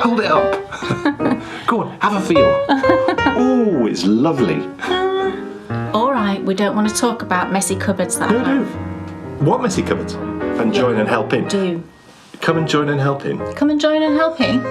Hold it up. Go on, have a feel. Oh, it's lovely. All right, we don't want to talk about messy cupboards that I No. have. What messy cupboards? And join and help in. Do. Come and join and help in. Come and join and help in.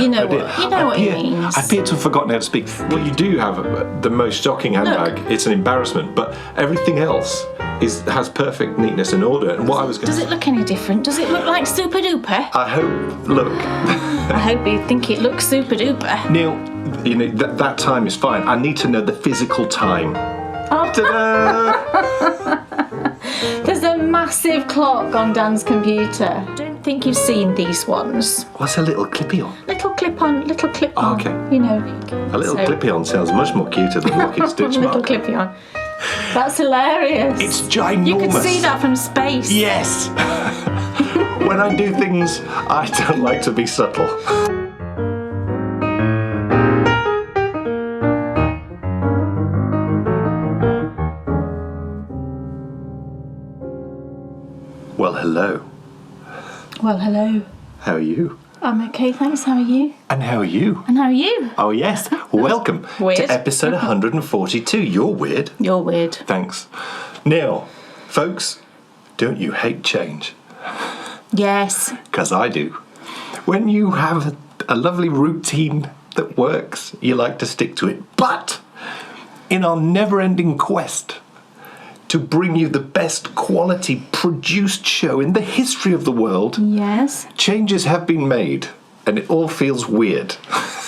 You know what he means. I appear to have forgotten how to speak. Well, you do have the most shocking handbag. Look. It's an embarrassment, but everything else has perfect neatness and order. And what I was going Does it look any different? Does it look like super duper? I hope. Look, I hope you think it looks super duper. Neil. You know that time is fine. I need to know the physical time. Oh. Ta-da! There's a massive clock on Dan's computer. I don't think you've seen these ones. What's a little clippy on? Little clip on. Oh, okay. You know. A little clippy on sounds much more cuter than Lucky Stitch Little Mark. clippy on. That's hilarious. It's ginormous. You could see that from space. Yes. When I do things, I don't like to be subtle. Well, hello. Well, hello. How are you? I'm okay, thanks. How are you? And how are you? And how are you? Oh, yes. Welcome Weird. to episode 142. You're weird. You're weird. Thanks. Now, folks, don't you hate change? Yes. Because I do. When you have a lovely routine that works, you like to stick to it. But in our never-ending quest to bring you the best quality produced show in the history of the world, Yes. changes have been made, and it all feels weird.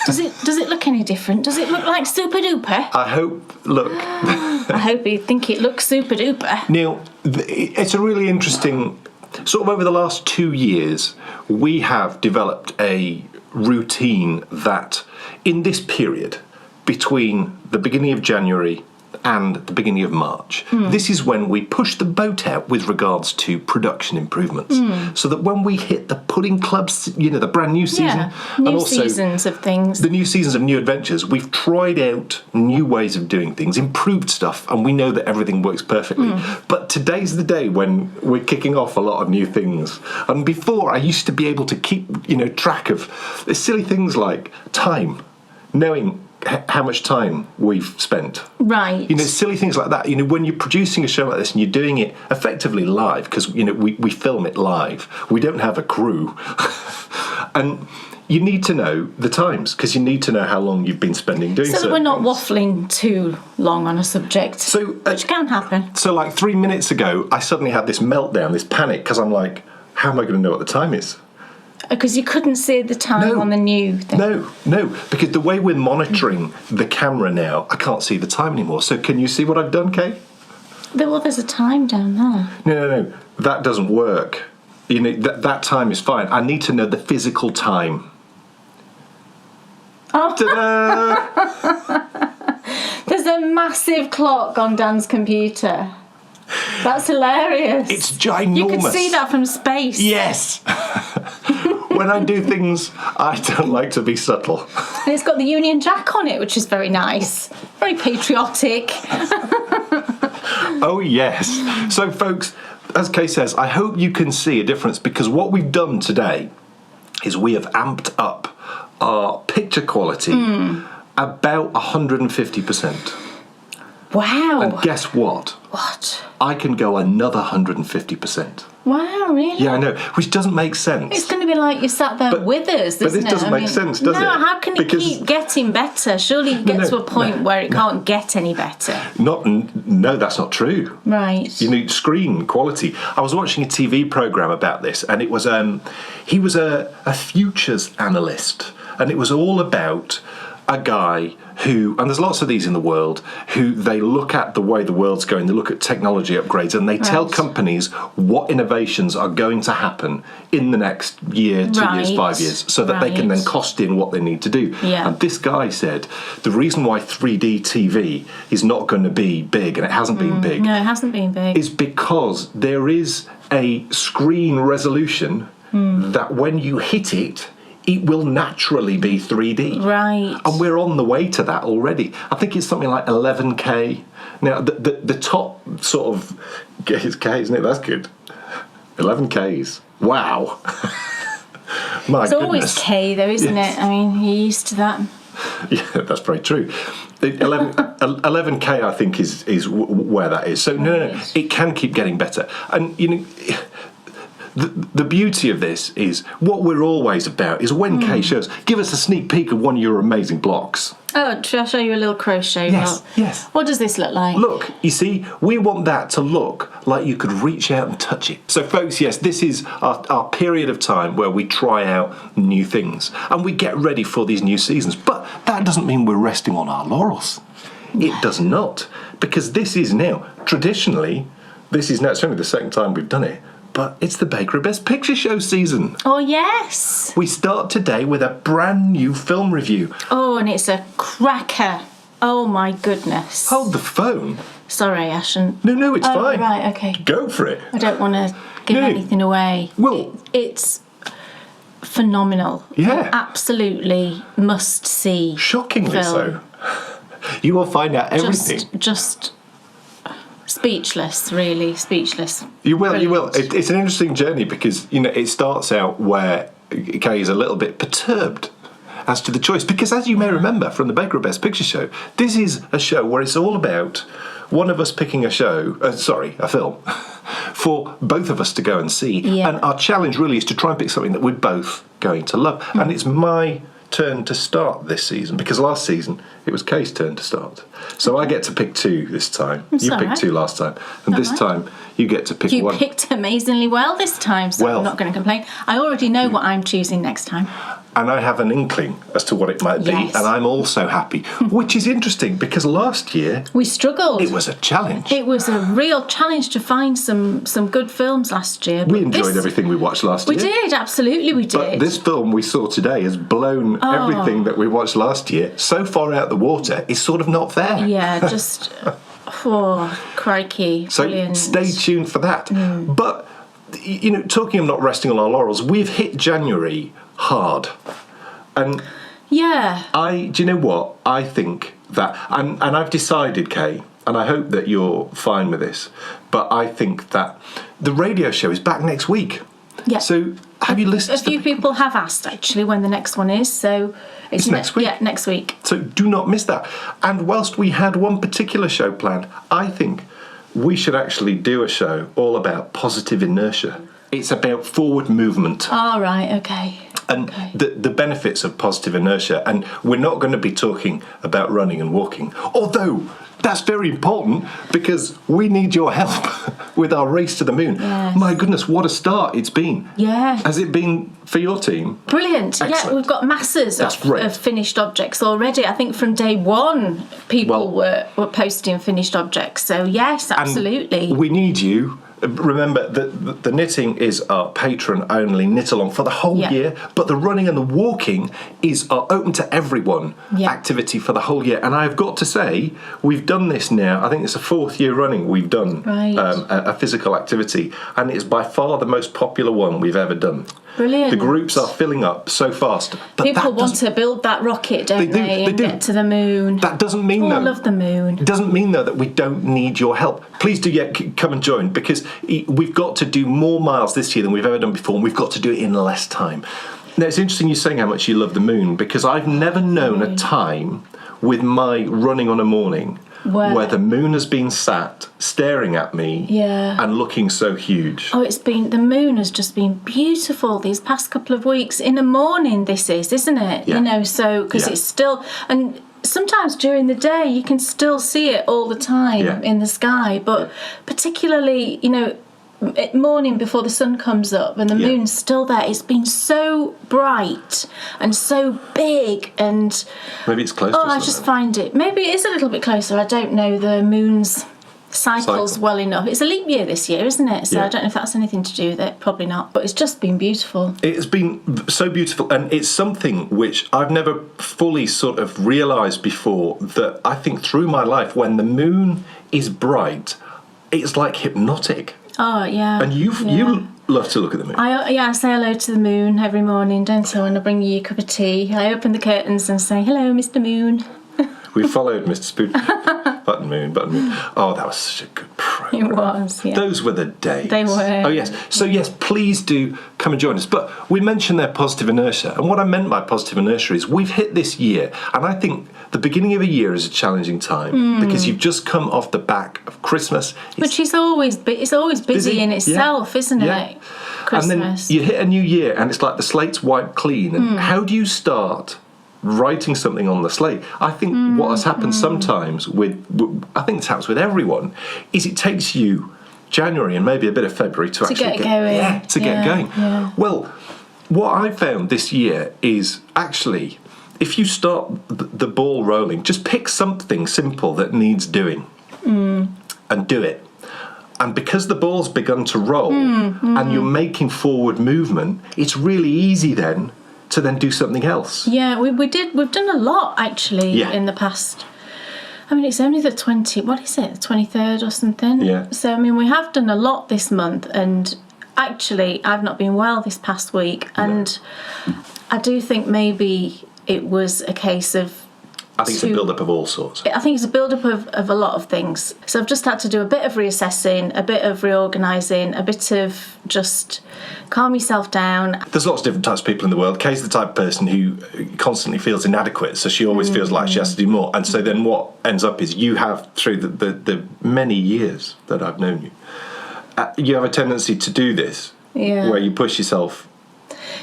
Does it look any different? Does it look like super duper? I hope, look, I hope you think it looks super duper. Neil, it's a really interesting, sort of over the last 2 years, we have developed a routine that in this period between the beginning of January and the beginning of March, this is when we push the boat out with regards to production improvements, so that when we hit the pudding clubs, you know, the brand new season, Yeah. and New also seasons of things. the new seasons of new adventures, we've tried out new ways of doing things, improved stuff, and we know that everything works perfectly. But today's the day when we're kicking off a lot of new things. And before, I used to be able to keep, track of silly things like time, knowing how much time we've spent. Right. Silly things like that. When you're producing a show like this and you're doing it effectively live, because, we film it live. We don't have a crew. And you need to know the times, because you need to know how long you've been spending doing So that certain we're not things. waffling too long on a subject, which can happen. So like 3 minutes ago, I suddenly had this meltdown, this panic, because I'm like, how am I going to know what the time is? Because you couldn't see the time on the new thing. No, because the way we're monitoring the camera now, I can't see the time anymore. So can you see what I've done, Kay? Well, there's a time down there. No. That doesn't work. That time is fine. I need to know the physical time. Oh. Ta-da! There's a massive clock on Dan's computer. That's hilarious. It's ginormous. You could see that from space. Yes. When I do things, I don't like to be subtle. And it's got the Union Jack on it, which is very nice. Very patriotic. Oh, yes. So, folks, as Kay says, I hope you can see a difference, because what we've done today is we have amped up our picture quality about 150%. Wow. And guess what? What? I can go another 150%. Wow, really? Yeah, I know, which doesn't make sense. It's going to be like you sat there with us, isn't it? But this doesn't make sense, does it? No, how can it keep getting better? Surely you get to a point where it can't get any better. No, that's not true. Right. Screen quality. I was watching a TV programme about this, and it was he was a futures analyst, and it was all about a guy who, and there's lots of these in the world, who they look at the way the world's going, they look at technology upgrades, and they tell companies what innovations are going to happen in the next year, 2 years, 5 years, so that they can then cost in what they need to do. Yeah. And this guy said the reason why 3D TV is not going to be big, and it hasn't been big, No, it hasn't been big. is because there is a screen resolution that when you hit it, it will naturally be 3D. Right. And we're on the way to that already. I think it's something like 11K. Now, the top sort of... It's K, isn't it? That's good. 11Ks. Wow. My It's always goodness. K though, isn't Yes. it? I mean, you're used to that. Yeah, that's very true. 11K, I think, is where that is. So no, it can keep getting better. And the beauty of this is what we're always about is when Kay shows. Give us a sneak peek of one of your amazing blocks. Oh, shall I show you a little crochet Yes, block? yes. What does this look like? Look, you see, we want that to look like you could reach out and touch it. So, folks, yes, this is our period of time where we try out new things and we get ready for these new seasons. But that doesn't mean we're resting on our laurels. It does not. Because this is now, traditionally, it's only the second time we've done it, but it's the Bakery Best Picture Show season. Oh, yes. We start today with a brand new film review. Oh, and it's a cracker. Oh, my goodness. Hold the phone. Sorry, I shouldn't. No, it's fine. Right, okay. Go for it. I don't want to give No. anything away. Well- It's phenomenal. Yeah. Absolutely must see. Shockingly film. so. You will find out everything. Just speechless, really speechless. You will. Brilliant. It's an interesting journey because it starts out where Kay is a little bit perturbed as to the choice because, as you may remember from the Bakery Best Picture Show, this is a show where it's all about one of us picking a film, for both of us to go and see. Yeah. And our challenge really is to try and pick something that we're both going to love. And it's my turn to start this season because last season it was Kay's turn to start. So I get to pick two this time. That's You all picked right. two last time. And this time you get to pick You one. picked amazingly well this time, so Well- I'm not going to complain. I already know what I'm choosing next time. And I have an inkling as to what it might be. Yes. And I'm also happy. Which is interesting because last year We struggled. it was a challenge. It was a real challenge to find some good films last year. We but enjoyed this- everything we watched last We year. did, absolutely we did. But this film we saw today has blown everything that we watched last year so far out the water, it's sort of not there. Yeah, just... oh, crikey. So Brilliant. stay tuned for that. But, talking of not resting on our laurels, we've hit January hard. And Yeah. do you know what? I think that, and I've decided, Kay, and I hope that you're fine with this, but I think that the radio show is back next week. Yeah. So have you listened A few people have asked, actually, when the next one is, so... It's next week? Yeah, next week. So do not miss that. And whilst we had one particular show planned, I think we should actually do a show all about positive inertia. It's about forward movement. All right, okay. And the benefits of positive inertia. And we're not going to be talking about running and walking, although that's very important because we need your help with our race to the moon. Yes. My goodness, what a start it's been. Yeah. Has it been for your team? Brilliant. Yeah, Excellent. we've got masses That's great. of finished objects already. I think from day one, people were posting finished objects. So, yes, absolutely. We need you. Remember that the knitting is our patron only knit along for the whole year, but the running and the walking is our open to everyone activity for the whole year. And I've got to say, we've done this now. I think it's the 4th year running we've done a physical activity, and it's by far the most popular one we've ever done. Brilliant. The groups are filling up so fast. But People want to build that rocket, don't they? And get to the moon. That doesn't mean I love the moon. It doesn't mean though that we don't need your help. Please do come and join because we've got to do more miles this year than we've ever done before, and we've got to do it in less time. Now it's interesting you saying how much you love the moon because I've never known a time with my running on a morning where the moon has been sat staring at me and looking so huge. Oh, the moon has just been beautiful these past couple of weeks. In the morning this is, isn't it? Yeah. So, because it's still, and sometimes during the day you can still see it all the time in the sky, but particularly, morning before the sun comes up and the moon's still there, it's been so bright and so big, and maybe it's close to I just find it, maybe it is a little bit closer. I don't know the moon's cycles well enough. It's a leap year this year, isn't it? So I don't know if that's anything to do with it. Probably not, but it's just been beautiful. It's been so beautiful, and it's something which I've never fully sort of realised before, that I think through my life when the moon is bright it's like hypnotic. Oh, yeah. And you love to look at the moon. I say hello to the moon every morning, don't I, when I bring you a cup of tea. I open the curtains and say, hello, Mr. Moon. We followed Mr. Spoon. Button Moon. Oh, that was such a good program. It was, yeah. Those were the days. They were. Oh, yes. So, yes, please do come and join us. But we mentioned there positive inertia. And what I meant by positive inertia is we've hit this year. And I think the beginning of a year is a challenging time because you've just come off the back of Christmas. Which is always, it's always busy in itself, isn't it? Christmas. And then you hit a new year and it's like the slate's wiped clean. And how do you start writing something on the slate? I think what has happened sometimes I think this happens with everyone, is it takes you January and maybe a bit of February to actually get going. Get going. Yeah. Well, what I found this year is actually, if you start the ball rolling, just pick something simple that needs doing and do it. And because the ball's begun to roll and you're making forward movement, it's really easy then to then do something else. Yeah, we've done a lot actually in the past. I mean, it's only the 23rd or something. Yeah. So I mean, we have done a lot this month, and actually I've not been well this past week, and I do think maybe it was a case of I think it's a build-up of all sorts. I think it's a build-up of a lot of things. So I've just had to do a bit of reassessing, a bit of reorganising, a bit of just calm yourself down. There's lots of different types of people in the world. Kay's the type of person who constantly feels inadequate, so she always feels like she has to do more. And so then what ends up is you have, through the many years that I've known you, you have a tendency to do this, where you push yourself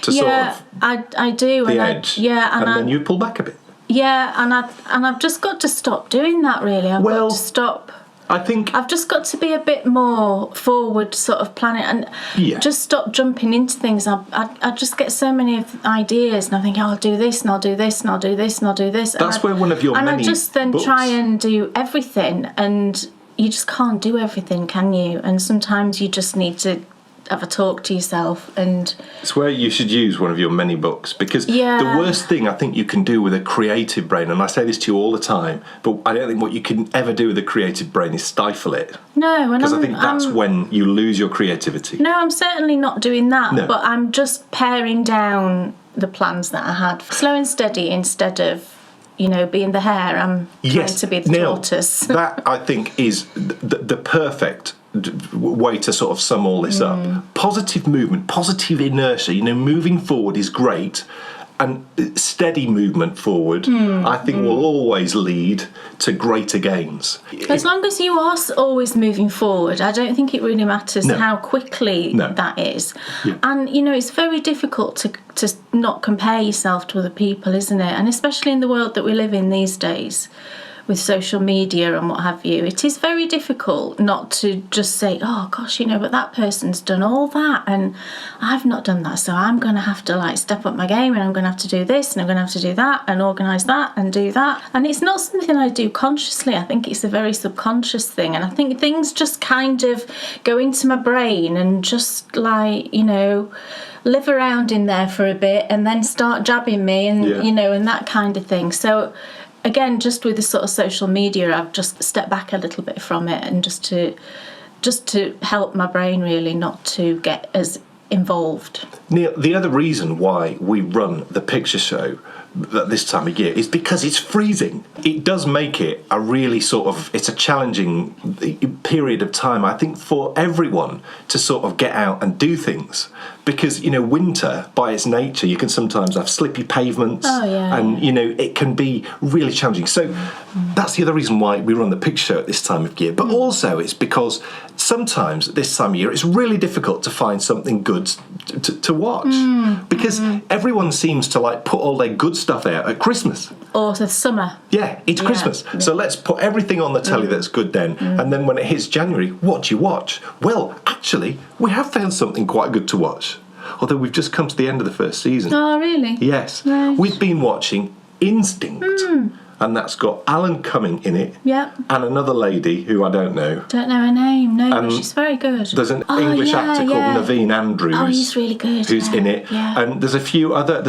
to sort of I do. the edge, and then you pull back a bit. Yeah, and I've just got to stop doing that, really. I've got to stop. I think I've just got to be a bit more forward, sort of planning, and just stop jumping into things. I just get so many ideas, and I think, I'll do this, and I'll do this, and I'll do this, and I'll do this. That's where one of your many I just then books. Try and do everything, and you just can't do everything, can you? And sometimes you just need to have a talk to yourself, and it's where you should use one of your many books, because the worst thing I think you can do with a creative brain, and I say this to you all the time, but I don't think what you can ever do with a creative brain is stifle it. No, because I think that's when you lose your creativity. No, I'm certainly not doing that, but I'm just paring down the plans that I had. Slow and steady instead of, being the hare. I'm trying to be the tortoise. That, I think, is the perfect way to sort of sum all this up. Positive movement, positive inertia, moving forward is great, and steady movement forward I think will always lead to greater gains. As long as you are always moving forward, I don't think it really matters how quickly that is. And it's very difficult to not compare yourself to other people, isn't it? And especially in the world that we live in these days, with social media and what have you, it is very difficult not to just say, oh gosh, but that person's done all that and I've not done that, so I'm going to have to step up my game, and I'm going to have to do this, and I'm going to have to do that, and organise that and do that. And it's not something I do consciously. I think it's a very subconscious thing, and I think things just kind of go into my brain and just live around in there for a bit, and then start jabbing me, and and that kind of thing. So again, just with the sort of social media, I've just stepped back a little bit from it, and just to help my brain really not to get as involved. Neil, the other reason why we run the picture show at this time of year is because it's freezing. It does make it a really it's a challenging period of time, I think, for everyone to sort of get out and do things, because winter by its nature, you can sometimes have slippy pavements, and it can be really challenging. So that's the other reason why we run the picture show at this time of year. But also it's because sometimes at this time of year it's really difficult to find something good to watch, because everyone seems to put all their good stuff out at Christmas or the summer. It's Christmas, so let's put everything on the telly that's good then, and then when it hits January, what do you watch? Well, actually, we have found something quite good to watch, although we've just come to the end of the first season. Oh, really? Yes. Right. We've been watching Instinct, and that's got Alan Cumming in it, and another lady who I don't know her name, but she's very good. There's an English actor called Naveen Andrews. Oh, he's really good. Who's in it, and there's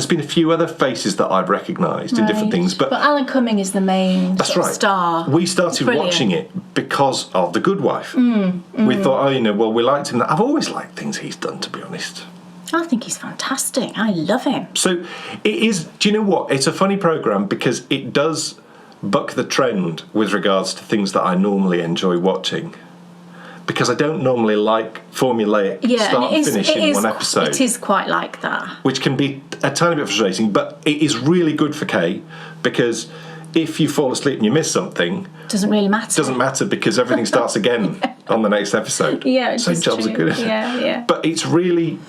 been a few other faces that I've recognised in different things, but Alan Cumming is the main star. We started watching it because of The Good Wife. We thought, we liked him. I've always liked things he's done, to be honest. I think he's fantastic. I love him. So it is, do you know what? It's a funny programme because it does buck the trend with regards to things that I normally enjoy watching. because I don't normally like formulaic start and finish in one episode. It is quite like that. Which can be a tiny bit frustrating, but it is really good for Kay, because if you fall asleep and you miss something... Doesn't really matter. Doesn't matter, because everything starts again on the next episode. Yeah, so jobs are good, isn't it? Yeah. But it's really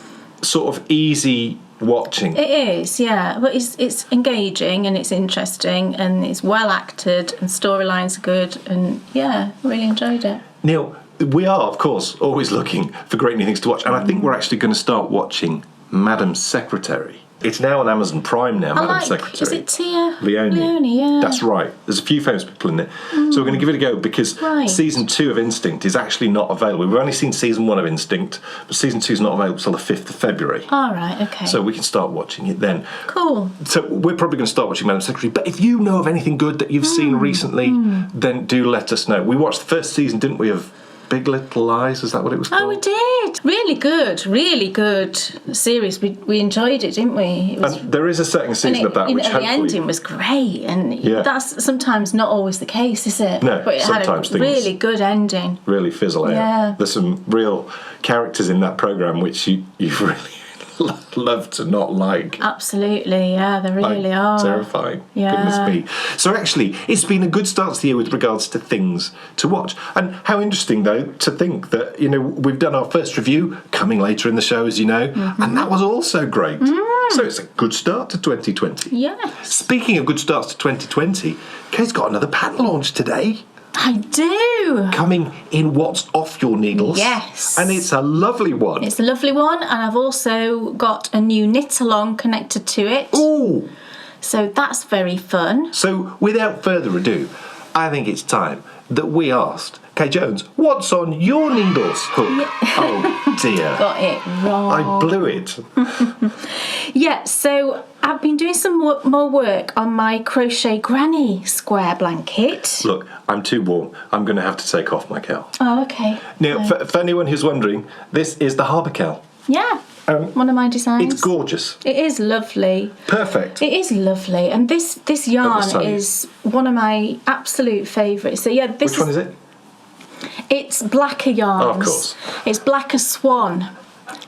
sort of easy watching. It is, yeah. But it's engaging and it's interesting and it's well acted and storylines are good and, yeah, really enjoyed it. Neil, we are, of course, always looking for great new things to watch, and I think we're actually going to start watching Madam Secretary. It's now on Amazon Prime now, Madam Secretary. Is it Tia Leone, yeah. That's right. There's a few famous people in it. So we're going to give it a go, because season 2 of Instinct is actually not available. We've only seen season 1 of Instinct, but season 2 is not available till the 5th of February. All right, okay. So we can start watching it then. Cool. So we're probably going to start watching Madam Secretary, but if you know of anything good that you've seen recently, then do let us know. We watched the first season, didn't we, of Big Little Lies? Is that what it was called? Oh, we did. Really good series. We enjoyed it, didn't we? It was, and there is a second season of that, which the ending was great, and that's sometimes not always the case, is it? No, but it had a really good ending. Really fizzle out. Yeah. There's some real characters in that programme which you really love to not like. Absolutely, yeah, they really are. Terrifying. Yeah. Goodness me. So actually, it's been a good start to the year with regards to things to watch. And how interesting, though, to think that, we've done our first review coming later in the show, as you know, and that was also great. So it's a good start to 2020. Yes. Speaking of good starts to 2020, Kay's got another pattern launch today. I do. Coming in What's Off Your Needles. Yes. And it's a lovely one. It's a lovely one, and I've also got a new knit-along connected to it. Ooh. So that's very fun. So without further ado, I think it's time that we asked Kay Jones, what's on your needles hook? Oh dear. Got it wrong. I blew it. Yeah, so I've been doing some more work on my Crochet Granny square blanket. Look, I'm too warm. I'm going to have to take off my cowl. Oh, okay. Now, for anyone who's wondering, this is the Harbour cowl. Yeah, one of my designs. It's gorgeous. It is lovely. Perfect. It is lovely, and this yarn is one of my absolute favourites. So yeah, Which one is it? It's Blacker yarns. Oh, of course. It's Blacker Swan.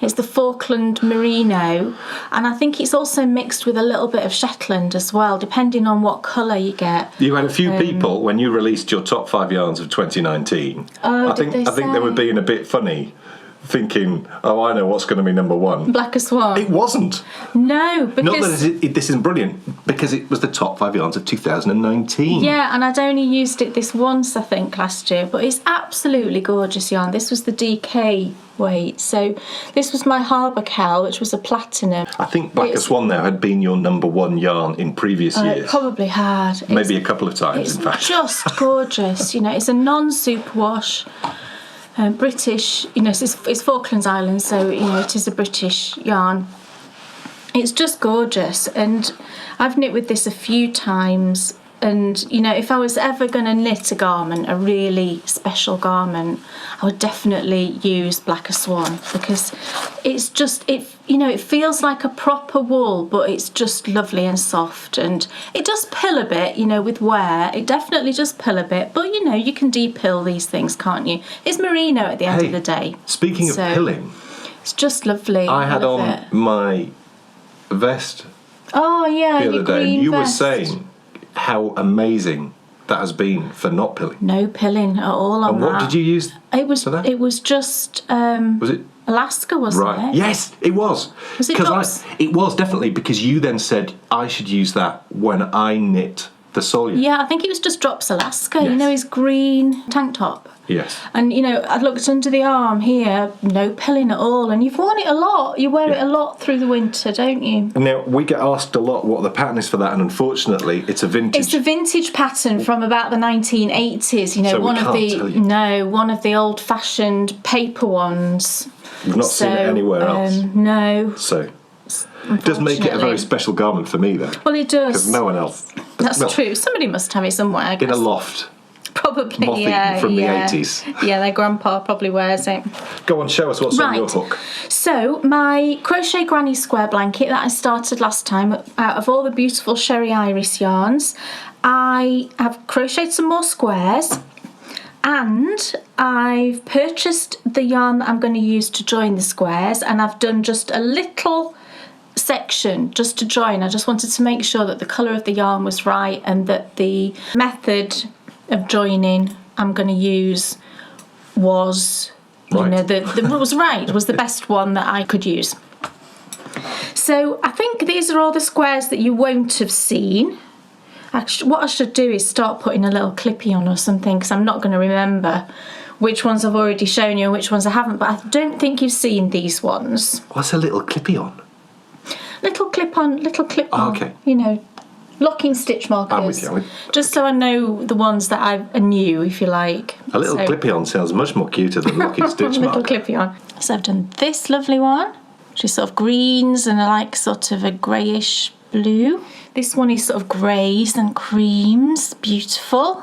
It's the Falkland Merino, and I think it's also mixed with a little bit of Shetland as well, depending on what colour you get. You had a few people when you released your top 5 yarns of 2019. Oh, I think they were being a bit funny, thinking, "Oh, I know what's going to be number one." Blacker Swan. It wasn't. No, because Not that this isn't brilliant, because it was the top 5 yarns of 2019. Yeah, and I'd only used it this once, I think, last year, but it's absolutely gorgeous yarn. This was the DK weight, so this was my Harbour cowl, which was a platinum. I think Blacker Swan now had been your number one yarn in previous years. It probably had. Maybe a couple of times, in fact. It's just gorgeous. It's a non-superwash. British, it's Falklands Islands, so it is a British yarn. It's just gorgeous, and I've knit with this a few times. And if I was ever going to knit a garment, a really special garment, I would definitely use Blacker Swan, because it's just it feels like a proper wool, but it's just lovely and soft, and it does pill a bit, with wear. It definitely does pill a bit, but you can de-pill these things, can't you? It's merino at the end of the day. Speaking of pilling, it's just lovely. I had on my vest. Oh yeah, the other your day, green and you vest. were saying how amazing that has been for not pilling. No pilling at all on that. And what did you use for that? It was just was it Alaska, wasn't right? it? Yes, it was. Was it drops? It was definitely, because you then said I should use that when I knit the Solia. Yeah, I think it was just Drops Alaska. Yes. His green tank top. Yes. And I looked under the arm here, no pilling at all. And you've worn it a lot. You wear it a lot through the winter, don't you? Now we get asked a lot what the pattern is for that, and unfortunately, it's a vintage. It's a vintage pattern from about the 1980s. So one of the old-fashioned paper ones. We've not seen it anywhere else. No. So it does make it a very special garment for me, though. Well, it does. Because no one else. That's true. Somebody must have it somewhere, I guess. In a loft. Probably, Moth-eaten from the 80s. Yeah, their grandpa probably wears it. Go on, show us what's on your hook. So, my Crochet Granny square blanket that I started last time, out of all the beautiful Sherry Iris yarns, I have crocheted some more squares, And I've purchased the yarn that I'm going to use to join the squares, and I've done just a little section just to join. I just wanted to make sure that the colour of the yarn was right and that the method of joining I'm going to use was, you know, was the best one that I could use. So I think these are all the squares that you won't have seen. Actually, what I should do is start putting a little clippy on or something, because I'm not going to remember which ones I've already shown you and which ones I haven't, but I don't think you've seen these ones. What's a little clippy on? Little clip on, okay. You know, locking stitch markers. I'm with you. Just so I know the ones that are new, if you like. A little clippy on sounds much more cuter than locking stitch marker. Little clippy on. So I've done this lovely one, which is sort of greens and I like sort of a greyish blue. This one is sort of greys and creams. Beautiful.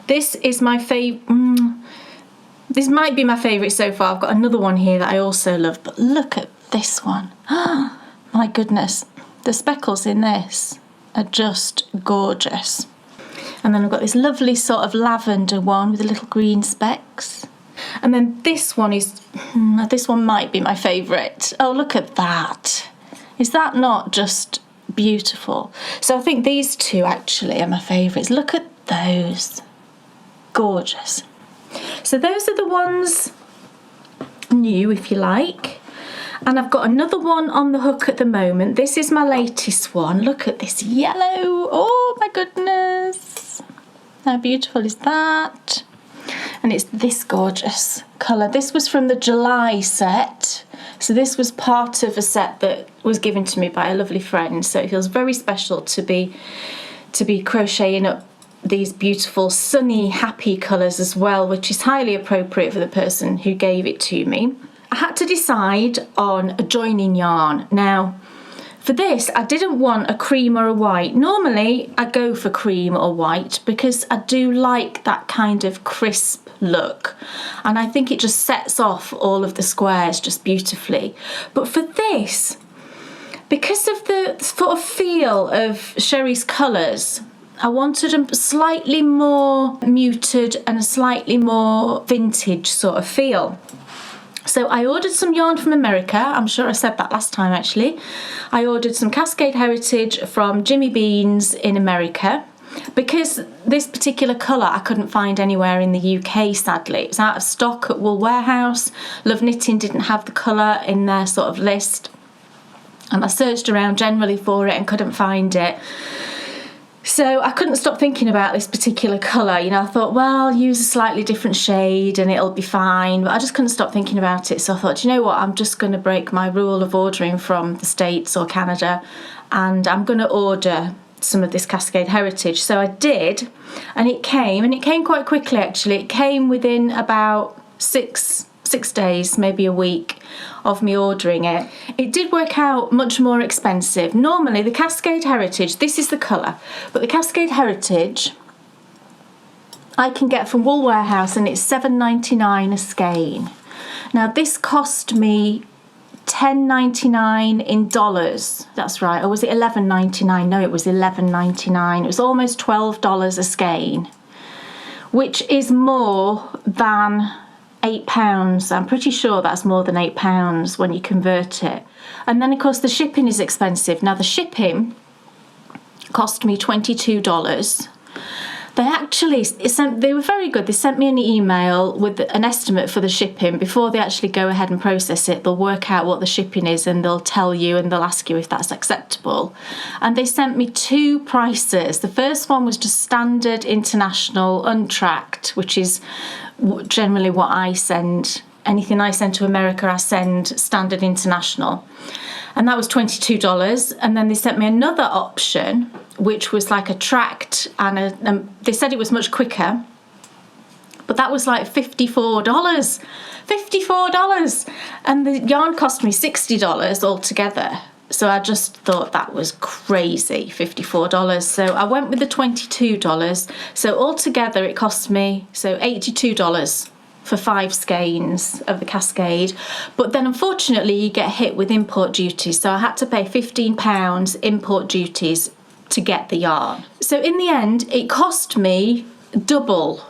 This is my favourite. This might be my favourite so far. I've got another one here that I also love, but look at this one. My goodness. The speckles in this are just gorgeous. And then I've got this lovely sort of lavender one with the little green specks. And then this one might be my favourite. Oh, look at that. Is that not just beautiful? So I think these two actually are my favourites. Look at those. Gorgeous. So those are the ones new, if you like. And I've got another one on the hook at the moment. This is my latest one. Look at this yellow. Oh my goodness. How beautiful is that? And it's this gorgeous colour. This was from the July set. So this was part of a set that was given to me by a lovely friend. So it feels very special to be crocheting up these beautiful sunny happy colours as well, which is highly appropriate for the person who gave it to me. I had to decide on a joining yarn. Now for this I didn't want a cream or a white. Normally I go for cream or white because I do like that kind of crisp look and I think it just sets off all of the squares just beautifully. But for this, because of the sort of feel of Sherry's colours, I wanted a slightly more muted and a slightly more vintage sort of feel. So I ordered some yarn from America. I'm sure I said that last time actually. I ordered some Cascade Heritage from Jimmy Beans in America because this particular colour I couldn't find anywhere in the UK, sadly. It was out of stock at Wool Warehouse. Love Knitting didn't have the colour in their sort of list. And I searched around generally for it and couldn't find it. So I couldn't stop thinking about this particular colour. You know, I thought, well, I'll use a slightly different shade and it'll be fine. But I just couldn't stop thinking about it. So I thought, you know what, I'm just going to break my rule of ordering from the States or Canada and I'm going to order some of this Cascade Heritage. So I did, and it came quite quickly actually. It came within about six days, maybe a week of me ordering it. It did work out much more expensive. Normally the Cascade Heritage, this is the colour, but the Cascade Heritage I can get from Wool Warehouse and it's $7.99 a skein. Now this cost me $10.99 in dollars. That's right. Or was it $11.99? No, it was $11.99. It was almost $12 a skein, which is more than £8. I'm pretty sure that's more than £8 when you convert it. And then of course the shipping is expensive. Now the shipping cost me $22. They were very good. They sent me an email with an estimate for the shipping. Before they actually go ahead and process it, they'll work out what the shipping is and they'll tell you and they'll ask you if that's acceptable. And they sent me two prices. The first one was just standard international untracked, which is generally what I send. Anything I send to America, I send standard international. And that was $22. And then they sent me another option, which was like a tracked, and they said it was much quicker, but that was like $54. $54! And the yarn cost me $60 altogether. So I just thought that was crazy, $54. So I went with the $22. So altogether it cost me $82 for 5 skeins of the Cascade. But then unfortunately you get hit with import duties. So I had to pay £15 import duties to get the yarn. So in the end it cost me double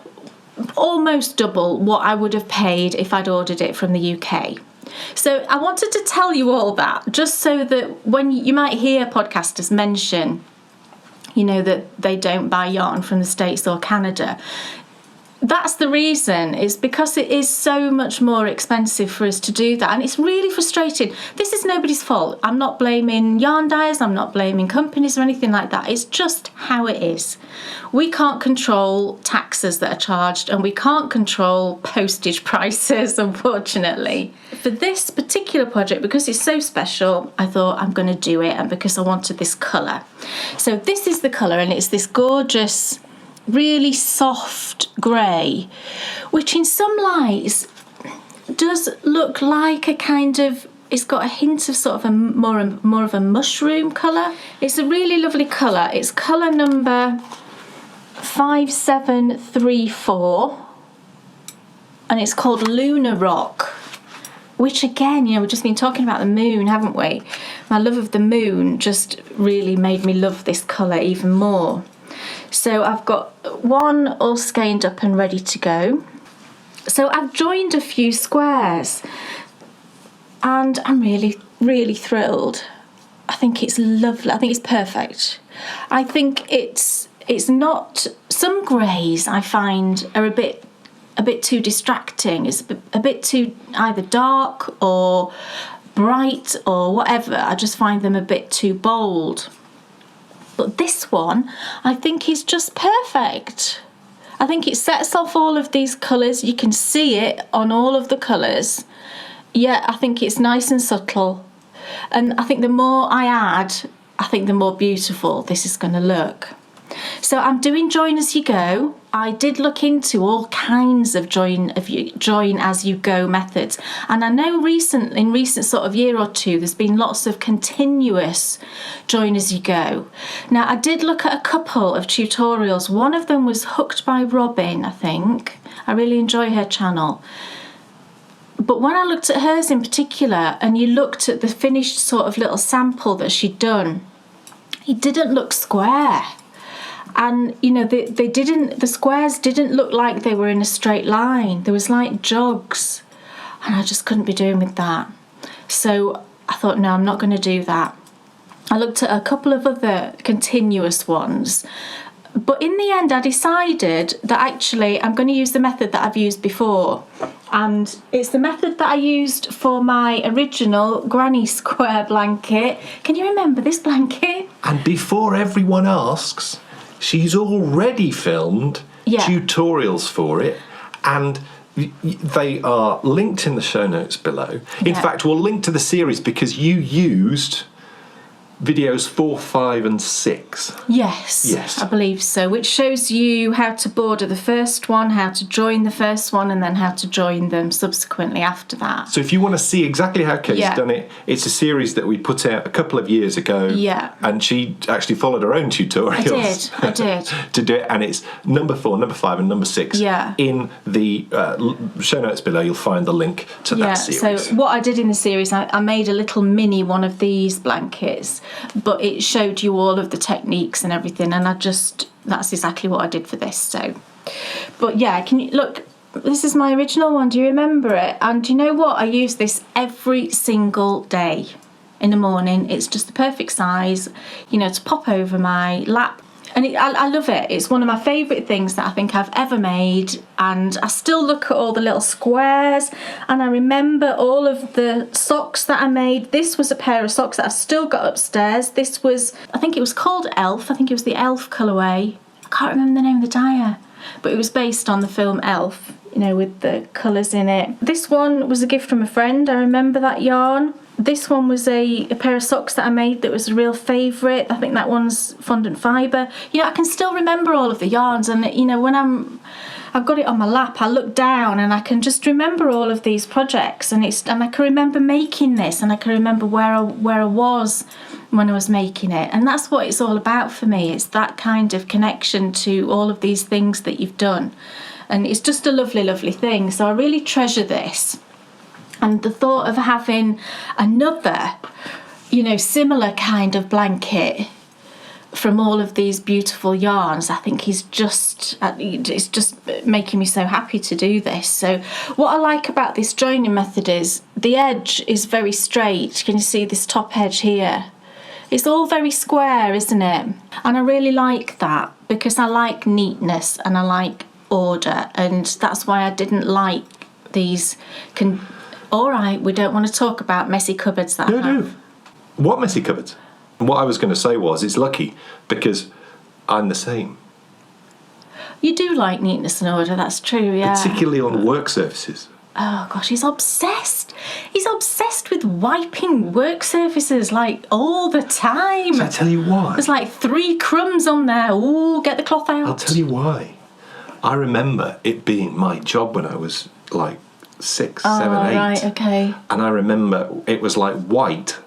almost double what I would have paid if I'd ordered it from the UK. So I wanted to tell you all that, just so that when you might hear podcasters mention, you know, that they don't buy yarn from the States or Canada. That's the reason, is because it is so much more expensive for us to do that, and it's really frustrating. This is nobody's fault. I'm not blaming yarn dyers, I'm not blaming companies or anything like that. It's just how it is. We can't control taxes that are charged, and we can't control postage prices, unfortunately. For this particular project, because it's so special, I thought I'm going to do it, and because I wanted this colour. So this is the colour, and it's this gorgeous, really soft grey, which in some lights does look like a kind of, it's got a hint of sort of a more of a mushroom colour. It's a really lovely colour. It's colour number 5734, and it's called Lunar Rock, which again, you know, we've just been talking about the moon, haven't we? My love of the moon just really made me love this colour even more. So I've got one all skeined up and ready to go. So I've joined a few squares, and I'm really, really thrilled. I think it's lovely. I think it's perfect. I think it's not, some greys I find are a bit too distracting. It's a bit too either dark or bright or whatever. I just find them a bit too bold. But this one, I think, is just perfect. I think it sets off all of these colours. You can see it on all of the colours. Yeah, I think it's nice and subtle. And I think the more I add, I think the more beautiful this is going to look. So I'm doing join as you go. I did look into all kinds of join as you go methods, and I know in recent sort of year or two there's been lots of continuous join as you go. Now I did look at a couple of tutorials. One of them was Hooked by Robin, I think. I really enjoy her channel. But when I looked at hers in particular, and you looked at the finished sort of little sample that she'd done, it didn't look square. And, you know, the squares didn't look like they were in a straight line. There was like jogs, and I just couldn't be doing with that. So I thought, no, I'm not going to do that. I looked at a couple of other continuous ones, but in the end I decided that actually I'm going to use the method that I've used before. And it's the method that I used for my original granny square blanket. Can you remember this blanket? And before everyone asks, she's already filmed tutorials for it, and they are linked in the show notes below. In fact, we'll link to the series because you used videos 4, 5 and 6. Yes, I believe so, which shows you how to border the first one, how to join the first one, and then how to join them subsequently after that. So if you want to see exactly how Kate's done it, it's a series that we put out a couple of years ago, and she actually followed her own tutorials. I did to do it, and it's number 4, number 5 and number 6 in the show notes below. You'll find the link to that series. So what I did in the series, I made a little mini one of these blankets, but it showed you all of the techniques and everything, and that's exactly what I did for this. So, but yeah, can you look, this is my original one, do you remember it? And do you know what, I use this every single day in the morning. It's just the perfect size, you know, to pop over my lap. And I love it. It's one of my favourite things that I think I've ever made. And I still look at all the little squares, and I remember all of the socks that I made. This was a pair of socks that I've still got upstairs. This was, I think it was called Elf. I think it was the Elf colourway. I can't remember the name of the dyer, but it was based on the film Elf, you know, with the colours in it. This one was a gift from a friend. I remember that yarn. This one was a pair of socks that I made that was a real favourite. I think that one's fondant fibre. You know, I can still remember all of the yarns, and, you know, when I've got it on my lap, I look down and I can just remember all of these projects, and I can remember making this, and I can remember where I was when I was making it. And that's what it's all about for me. It's that kind of connection to all of these things that you've done. And it's just a lovely, lovely thing. So I really treasure this. And the thought of having another, you know, similar kind of blanket from all of these beautiful yarns. I think it's just making me so happy to do this. So what I like about this joining method is the edge is very straight. Can you see this top edge here? It's all very square, isn't it? And I really like that because I like neatness and I like order, and that's why I didn't like these. All right, we don't want to talk about messy cupboards that I have. What messy cupboards? What I was going to say was, it's lucky because I'm the same. You do like neatness and order, that's true, yeah. Particularly on work surfaces. Oh gosh, he's obsessed. He's obsessed with wiping work surfaces like all the time. So I tell you why. There's like 3 crumbs on there. Ooh, get the cloth out. I'll tell you why. I remember it being my job when I was like 6, 7, 8. Right, okay. And I remember it was like white.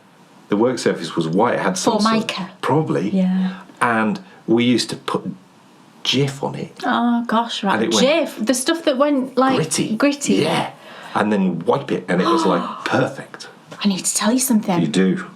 The work surface was white. It had some Formica. Probably. Yeah. And we used to put Jif on it. Oh gosh, right. Jif, the stuff that went like gritty. Yeah. And then wipe it, and it was like perfect. I need to tell you something. You do.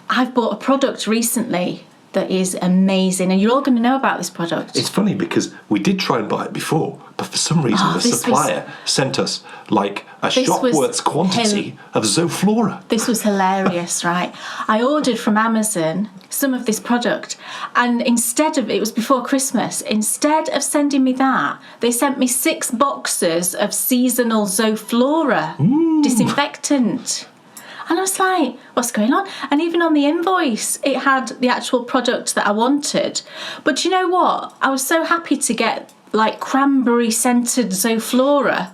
I've bought a product recently that is amazing, and you're all going to know about this product. It's funny because we did try and buy it before, but for some reason the supplier sent us like a shop worth's quantity of Zoflora. This was hilarious, right? I ordered from Amazon some of this product, and instead of, it was before Christmas, instead of sending me that, they sent me 6 boxes of seasonal Zoflora disinfectant. And I was like, what's going on? And even on the invoice, it had the actual product that I wanted. But you know what? I was so happy to get like cranberry scented Zoflora.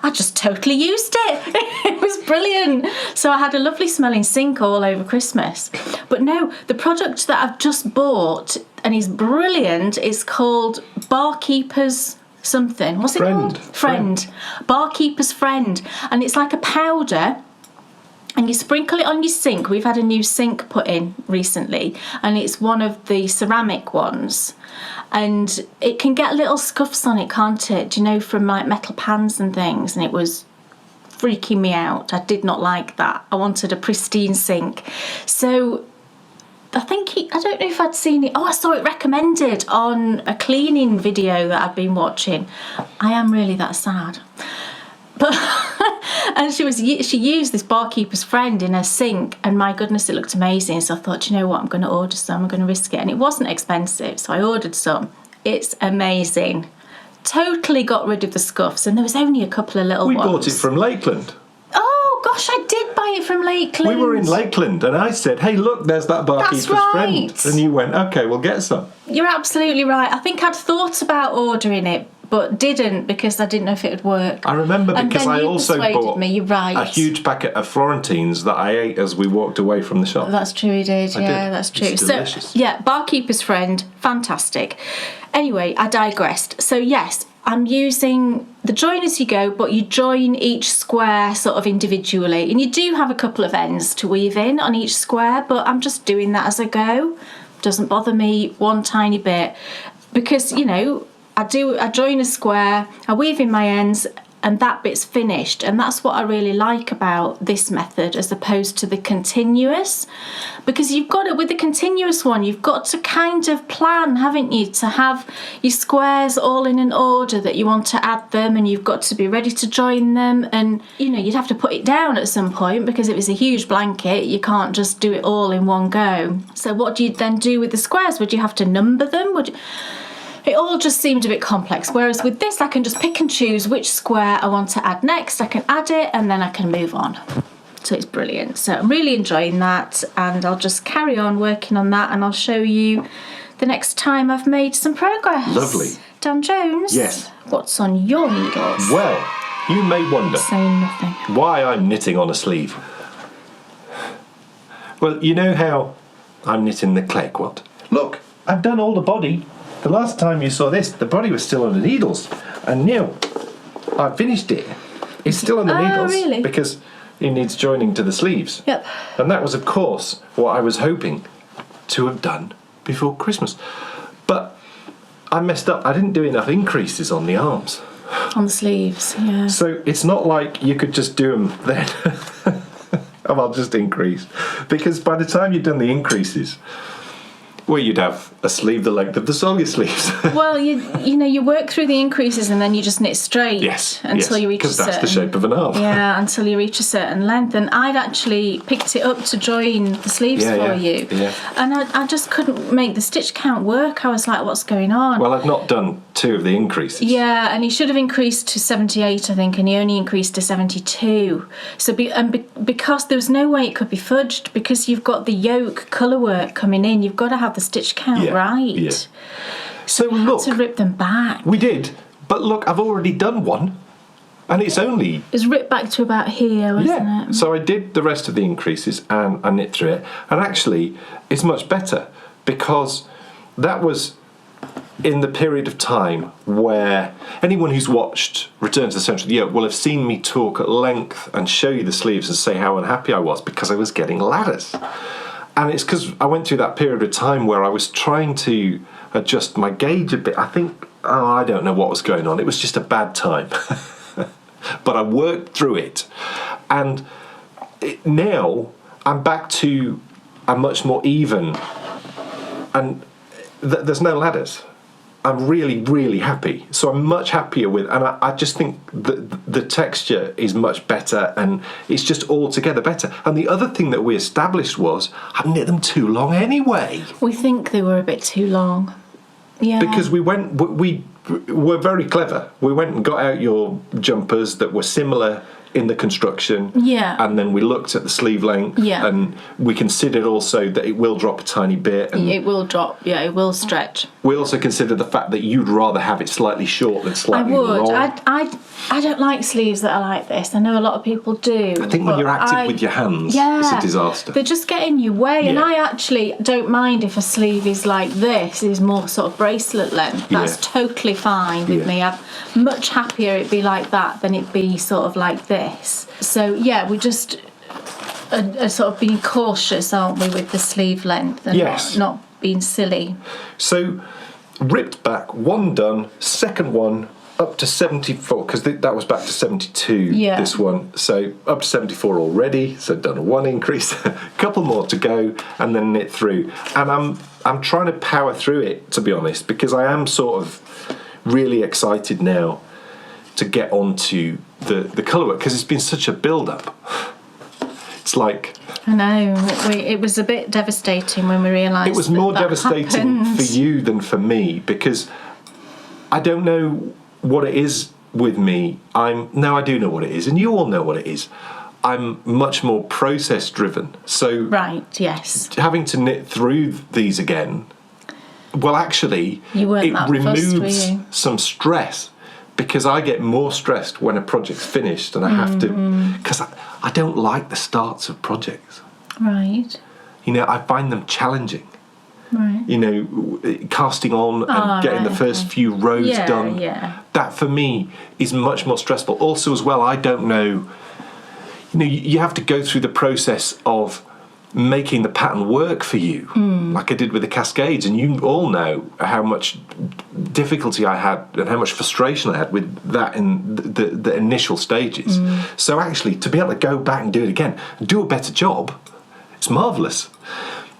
I just totally used it. It was brilliant. So I had a lovely smelling sink all over Christmas. But no, the product that I've just bought and is brilliant is called Barkeeper's something. What's it called? Friend. Barkeeper's Friend. And it's like a powder. And you sprinkle it on your sink. We've had a new sink put in recently, and it's one of the ceramic ones. And it can get little scuffs on it, can't it? Do you know, from like metal pans and things. And it was freaking me out. I did not like that. I wanted a pristine sink. So I don't know if I'd seen it. Oh, I saw it recommended on a cleaning video that I've been watching. I am really that sad. But and she used this Barkeeper's Friend in her sink, and my goodness, it looked amazing. So I thought, you know what, I'm going to order some. I'm going to risk it, and it wasn't expensive, so I ordered some. It's amazing. Totally got rid of the scuffs, and there was only a couple of little ones. We bought it from Lakeland. Oh gosh, I did buy it from Lakeland. We were in Lakeland, and I said, "Hey, look, there's that Barkeeper's Friend," and you went, "Okay, we'll get some." You're absolutely right. I think I'd thought about ordering it, but didn't because I didn't know if it would work. I remember because I also bought a huge packet of Florentines that I ate as we walked away from the shop. That's true, you did. That's true. It's delicious. So, yeah, Barkeeper's Friend, fantastic. Anyway, I digressed. So, yes, I'm using the join as you go, but you join each square sort of individually. And you do have a couple of ends to weave in on each square, but I'm just doing that as I go. Doesn't bother me one tiny bit because, you know, I join a square, I weave in my ends, and that bit's finished. And that's what I really like about this method as opposed to the continuous. Because you've got it with the continuous one, you've got to kind of plan, haven't you, to have your squares all in an order that you want to add them, and you've got to be ready to join them. And, you know, you'd have to put it down at some point because it was a huge blanket. You can't just do it all in one go. So what do you then do with the squares? Would you have to number them? It all just seemed a bit complex, whereas with this I can just pick and choose which square I want to add next. I can add it and then I can move on. So it's brilliant. So I'm really enjoying that, and I'll just carry on working on that, and I'll show you the next time I've made some progress. Lovely. Dan Jones? Yes. What's on your needles? Well, you may wonder nothing. Why I'm knitting on a sleeve. Well, you know how I'm knitting the clay quilt? Look, I've done all the body. The last time you saw this, the body was still on the needles, and now I finished it. It's still on the needles really? Because it needs joining to the sleeves. Yep. And that was, of course, what I was hoping to have done before Christmas. But I messed up. I didn't do enough increases on the arms. On the sleeves, yeah. So it's not like you could just do them then. Oh, I'll just increase. Because by the time you've done the increases, Well, you'd have a sleeve the length of the Sawyer sleeves. Well, you work through the increases and then you just knit straight. Yes. Until you reach a certain... because that's the shape of an arm. Yeah, until you reach a certain length. And I'd actually picked it up to join the sleeves for you. Yeah. And I just couldn't make the stitch count work. I was like, what's going on? Well, I've not done 2 of the increases. Yeah, and he should have increased to 78, I think, and he only increased to 72. So, because there was no way it could be fudged, because you've got the yoke colour work coming in, you've got to have the stitch count right. Yeah. So we had to rip them back. We did, but look, I've already done one, and it's only... It was ripped back to about here, wasn't it? So I did the rest of the increases, and I knit through it, and actually, it's much better, because that was in the period of time where anyone who's watched Return to the Centre of the Yoke will have seen me talk at length and show you the sleeves and say how unhappy I was because I was getting ladders. And it's because I went through that period of time where I was trying to adjust my gauge a bit. I think, I don't know what was going on. It was just a bad time. But I worked through it. And now I'm back to a much more even... And there's no ladders. I'm really, really happy. So I'm much happier with... And I just think the texture is much better, and it's just altogether better. And the other thing that we established was I knit them too long anyway. We think they were a bit too long. Yeah. Because we were very clever. We went and got out your jumpers that were similar in the construction. Yeah. And then we looked at the sleeve length. Yeah. And we considered also that it will drop a tiny bit. And it will drop, yeah, it will stretch. We also considered the fact that you'd rather have it slightly short than slightly long. I don't like sleeves that are like this. I know a lot of people do. I think when you're active with your hands, it's a disaster. They just get in your way. Yeah. And I actually don't mind if a sleeve is like this, is more sort of bracelet length. That's totally fine with me. I'm much happier it be like that than it be sort of like this. So, yeah, we just are sort of being cautious, aren't we, with the sleeve length and not being silly. So, ripped back, one done, second one up to 74, because that was back to 72, this one. So, up to 74 already, so done one increase, a couple more to go, and then knit through. And I'm trying to power through it, to be honest, because I am sort of really excited now to get onto the colour work, because it's been such a build-up. It's like... I know, it was a bit devastating when we realised it was more devastating for you than for me, because I don't know what it is with me. I do know what it is, and you all know what it is. I'm much more process driven, so right, yes, having to knit through these again, well, actually it removes some stress, because I get more stressed when a project's finished and I have to, because I don't like the starts of projects. Right. I find them challenging. Right. Casting on and getting the first few rows done. Yeah. That for me is much more stressful. Also, as well, I don't know. You have to go through the process of making the pattern work for you, like I did with the cascades, and you all know how much difficulty I had and how much frustration I had with that in the initial stages. So actually, to be able to go back and do it again, and do a better job, it's marvellous.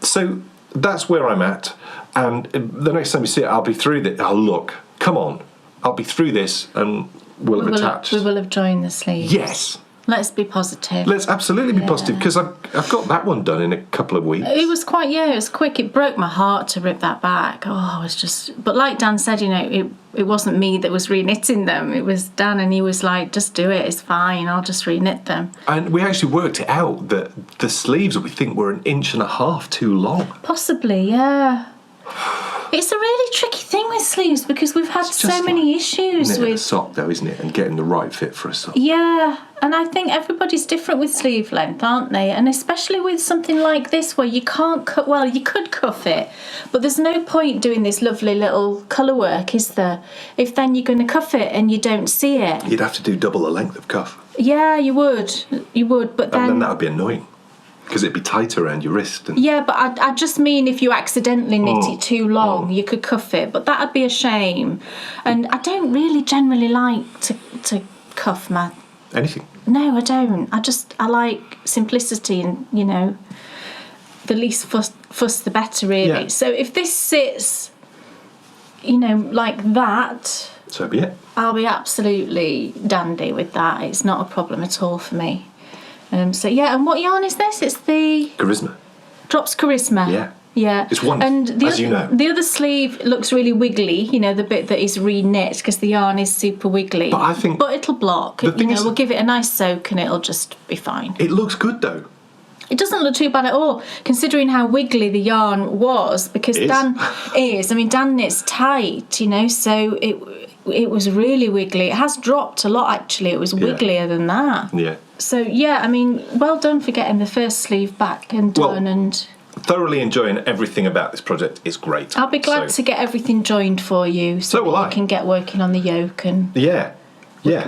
So that's where I'm at, and the next time you see it, I'll be through this. Oh, look, come on, I'll be through this, and we'll have attached. We will have joined the sleeves. Yes. Let's be positive. Let's absolutely be positive, because I've got that one done in a couple of weeks. It was quite, it was quick. It broke my heart to rip that back. Oh, it was just... But like Dan said, it wasn't me that was reknitting them. It was Dan, and he was like, just do it, it's fine, I'll just reknit them. And we actually worked it out that the sleeves, we think, were 1.5 inches too long. Possibly, yeah. It's a really tricky thing with sleeves, because we've had so many issues with... a sock, though, isn't it? And getting the right fit for a sock. Yeah, and I think everybody's different with sleeve length, aren't they? And especially with something like this, where you can't cut... Well, you could cuff it, but there's no point doing this lovely little colour work, is there? If then you're going to cuff it and you don't see it. You'd have to do double the length of cuff. Yeah, you would. You would, but then... And then that would be annoying, because it'd be tight around your wrist. Yeah, but I just mean if you accidentally knit it too long, you could cuff it, but that'd be a shame. And I don't really generally like to cuff my... Anything? No, I don't. I like simplicity, and, the least fuss the better, really. Yeah. So if this sits, like that, So be it. I'll be absolutely dandy with that. It's not a problem at all for me. So yeah, and what yarn is this? It's the Charisma. Drops Charisma. Yeah. Yeah. It's wonderful, and as you know. The other sleeve looks really wiggly, the bit that is re-knit, because the yarn is super wiggly. But I think... But it'll block. We'll give it a nice soak and it'll just be fine. It looks good, though. It doesn't look too bad at all, considering how wiggly the yarn was, because Dan knits tight, so it was really wiggly. It has dropped a lot, actually. It was wigglier than that. Yeah. So, yeah, well done for getting the first sleeve back and done. And thoroughly enjoying everything about this project. It's great. I'll be glad to get everything joined for you, so will I. You can get working on the yoke, and Yeah.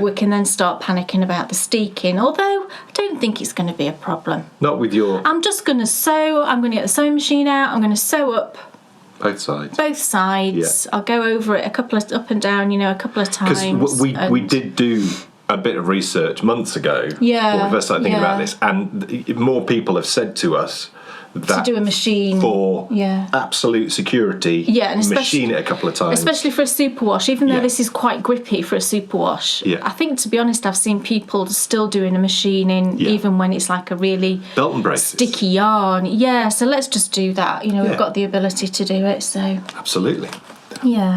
we can then start panicking about the steeking, although I don't think it's going to be a problem. Not with your... I'm just going to sew. I'm going to get the sewing machine out. I'm going to sew up both sides. both sides. Yeah. I'll go over it up and down, a couple of times. Because we did do a bit of research months ago when we first started thinking about this, and more people have said to us that to do a machine for absolute security, and machine it a couple of times, especially for a superwash. Even though this is quite grippy for a superwash, I think, to be honest, I've seen people still doing a machining even when it's like a really belt and braces, sticky yarn. So let's just do that. We've got the ability to do it, so absolutely.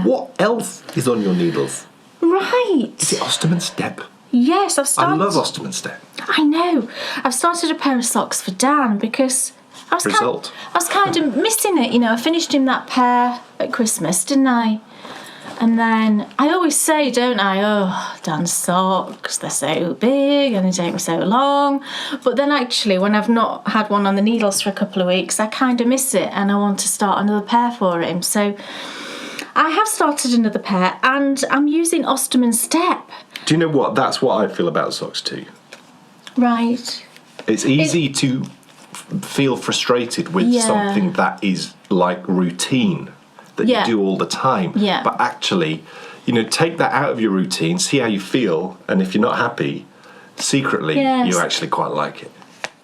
What else is on your needles? Right, is it Osterman Step? Yes, I've started. I love Osterman Step. I know. I've started a pair of socks for Dan, because I was kind of missing it. I finished him that pair at Christmas, didn't I? And then I always say, don't I, oh, Dan's socks, they're so big and they take me so long. But then actually, when I've not had one on the needles for a couple of weeks, I kind of miss it and I want to start another pair for him. So I have started another pair, and I'm using Osterman Step. Do you know what? That's what I feel about socks too. Right. It's easy to feel frustrated with something that is like routine that you do all the time. Yeah. But actually, take that out of your routine, see how you feel, and if you're not happy, secretly you actually quite like it.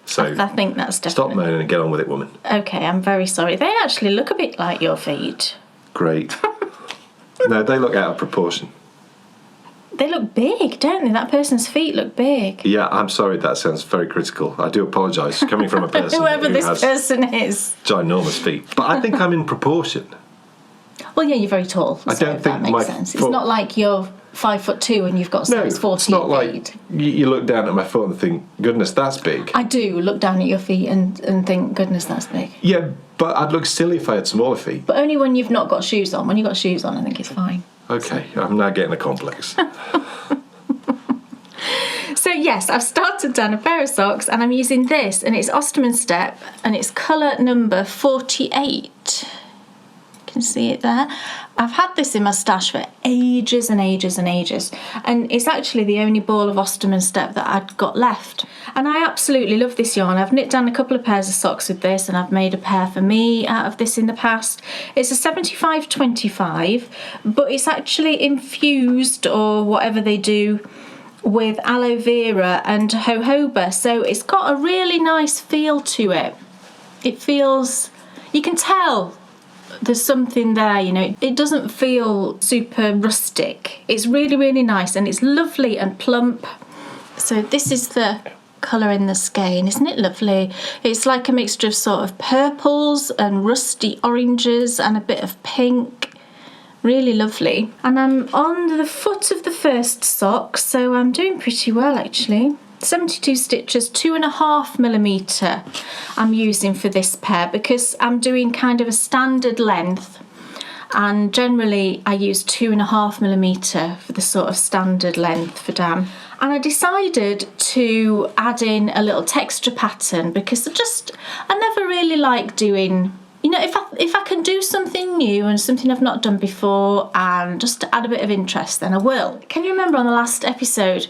So I think that's definitely... Stop moaning and get on with it, woman. Okay, I'm very sorry. They actually look a bit like your feet. Great. No, they look out of proportion. They look big, don't they? That person's feet look big. Yeah, I'm sorry, that sounds very critical. I do apologise, coming from a person whoever who this has person is. Ginormous feet. But I think I'm in proportion. Well, yeah, you're very tall. So I don't think that makes sense. It's not like you're 5'2" and you've got size 14 it's not feet. Like you look down at my foot and think, goodness, that's big. I do look down at your feet and think, goodness, that's big. Yeah, but I'd look silly if I had smaller feet. But only when you've not got shoes on. When you've got shoes on, I think it's fine. Okay, I'm now getting a complex. So yes, I've started down a pair of socks, and I'm using this, and it's Osterman Step, and it's colour number 48. You can see it there. I've had this in my stash for ages and ages and ages, and it's actually the only ball of Osterman Step that I'd got left. And I absolutely love this yarn. I've knit down a couple of pairs of socks with this, and I've made a pair for me out of this in the past. It's a 75/25, but it's actually infused, or whatever they do, with aloe vera and jojoba, so it's got a really nice feel to it. It feels, you can tell there's something there, it doesn't feel super rustic. It's really, really nice, and it's lovely and plump. So this is the colour in the skein, isn't it lovely? It's like a mixture of sort of purples and rusty oranges and a bit of pink. Really lovely. And I'm on the foot of the first sock, so I'm doing pretty well actually. 72 stitches, 2.5mm I'm using for this pair, because I'm doing kind of a standard length, and generally I use 2.5mm for the sort of standard length for Dan. And I decided to add in a little texture pattern, because I never really like doing, if I can do something new and something I've not done before, and just to add a bit of interest, then I will. Can you remember on the last episode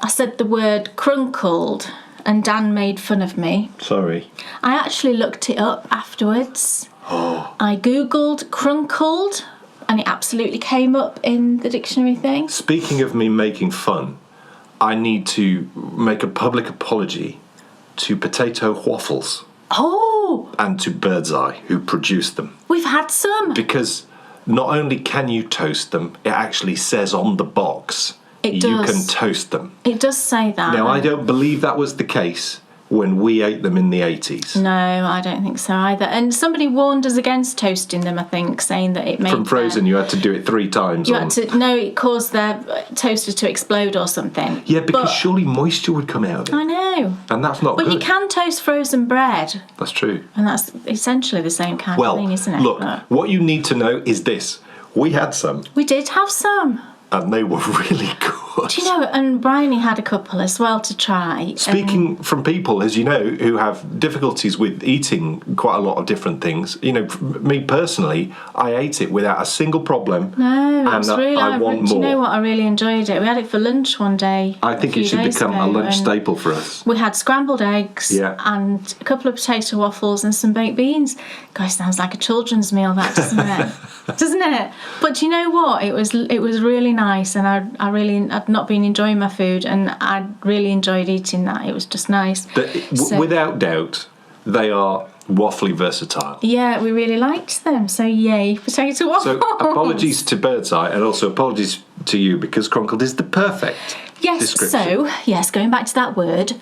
I said the word crunkled and Dan made fun of me? Sorry. I actually looked it up afterwards. I googled crunkled and it absolutely came up in the dictionary thing. Speaking of me making fun, I need to make a public apology to potato waffles. Oh, and to Birdseye, who produced them. We've had some. Because not only can you toast them, it actually says on the box It you does. can toast them. It does say that. Now, I don't believe that was the case when we ate them in the 80s. No, I don't think so either. And somebody warned us against toasting them, I think, saying that it made From frozen, you had to do it 3 times. it caused their toaster to explode or something. Yeah, because surely moisture would come out of it. I know. And that's not good. But you can toast frozen bread. That's true. And that's essentially the same kind of thing, isn't it? Look, what you need to know is this. We had some. We did have some. And they were really good. Do you know, and Bryony had a couple as well to try. Speaking from people, as you know, who have difficulties with eating quite a lot of different things, you know, me personally, I ate it without a single problem. No, and it's really. I want more. Do you know what? I really enjoyed it. We had it for lunch one day. I think it should become a lunch staple for us. We had scrambled eggs and a couple of potato waffles and some baked beans. Gosh, sounds like a children's meal, that, doesn't it? Doesn't it? But do you know what? It was really nice, and I'd not been enjoying my food, and I really enjoyed eating that. It was just nice. Without doubt, they are waffly versatile. Yeah, we really liked them. So yay, potato waffles. So apologies to Birdseye, and also apologies to you, because Cronkled is the perfect description. So going back to that word,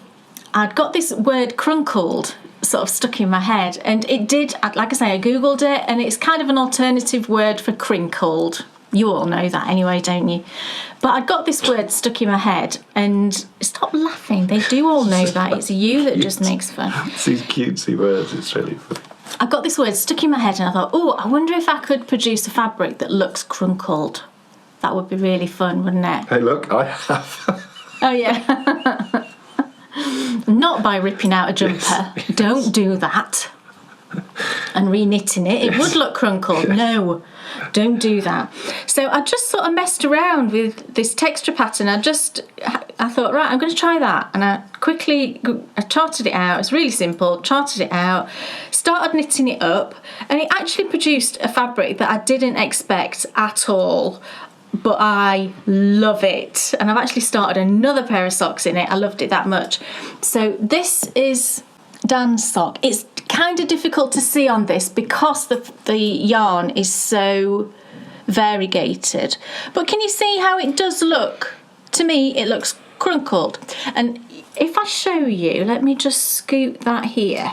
I'd got this word crunkled sort of stuck in my head, and it did, like I say, I googled it, and it's kind of an alternative word for crinkled. You all know that anyway, don't you? But I got this word stuck in my head, and stop laughing, they do all know that. It's you that just makes fun. It's these cutesy words, it's really fun. I got this word stuck in my head, and I thought, I wonder if I could produce a fabric that looks crunkled. That would be really fun, wouldn't it? Hey, look, I have. Oh yeah. Not by ripping out a jumper. Yes. Don't do that. And re-knitting it. It would look crunkled. Yes. No, don't do that. So I just sort of messed around with this texture pattern. I thought, right, I'm going to try that. And I charted it out. It's really simple. Charted it out. Started knitting it up. And it actually produced a fabric that I didn't expect at all. But I love it. And I've actually started another pair of socks in it. I loved it that much. So this is Dan's sock. It's kind of difficult to see on this because the yarn is so variegated. But can you see how it does look? To me, it looks crunkled. And if I show you, let me just scoot that here.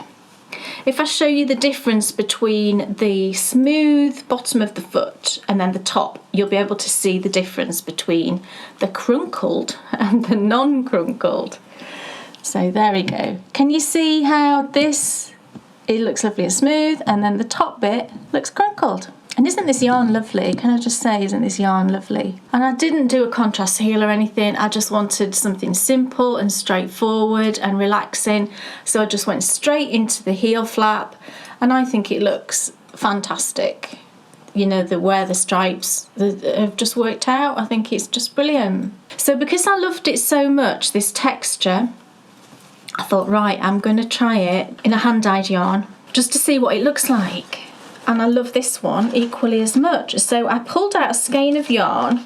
If I show you the difference between the smooth bottom of the foot and then the top, you'll be able to see the difference between the crunkled and the non-crunkled. So there we go. Can you see how it looks lovely and smooth, and then the top bit looks crunkled? And isn't this yarn lovely? Can I just say, isn't this yarn lovely? And I didn't do a contrast heel or anything. I just wanted something simple and straightforward and relaxing. So I just went straight into the heel flap, and I think it looks fantastic. You know, where the stripes have just worked out. I think it's just brilliant. So because I loved it so much, this texture, I thought, right, I'm going to try it in a hand-dyed yarn just to see what it looks like. And I love this one equally as much. So I pulled out a skein of yarn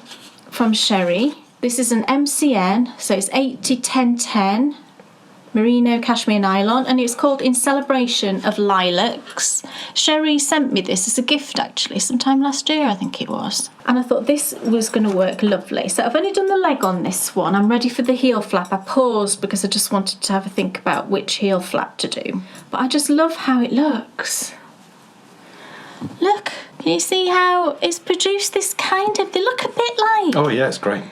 from Sherry. This is an MCN, so it's 80-10-10 merino cashmere nylon, and it's called In Celebration of Lilacs. Sherry sent me this as a gift, actually, sometime last year, I think it was. And I thought this was going to work lovely. So I've only done the leg on this one. I'm ready for the heel flap. I paused because I just wanted to have a think about which heel flap to do. But I just love how it looks. Look, can you see how it's produced this kind of, they look a bit like... Oh yeah, it's great.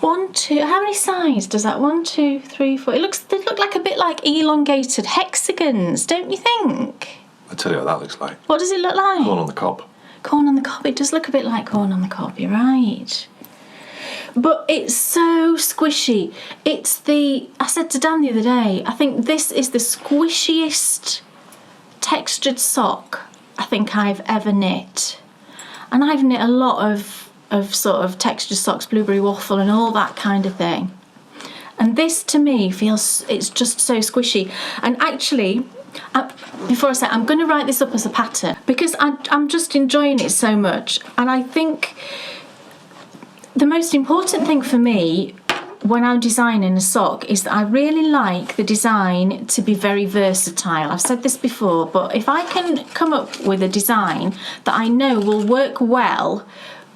1, 2, how many sides does that? 1, 2, 3, 4. They look like a bit like elongated hexagons, don't you think? I'll tell you what that looks like. What does it look like? Corn on the cob. Corn on the cob. It does look a bit like corn on the cob, you're right. But it's so squishy. I said to Dan the other day, I think this is the squishiest textured sock I think I've ever knit. And I've knit a lot of sort of textured socks, blueberry waffle and all that kind of thing. And this to me it's just so squishy. And actually, before I say, I'm going to write this up as a pattern because I'm just enjoying it so much. And I think the most important thing for me when I'm designing a sock is that I really like the design to be very versatile. I've said this before, but if I can come up with a design that I know will work well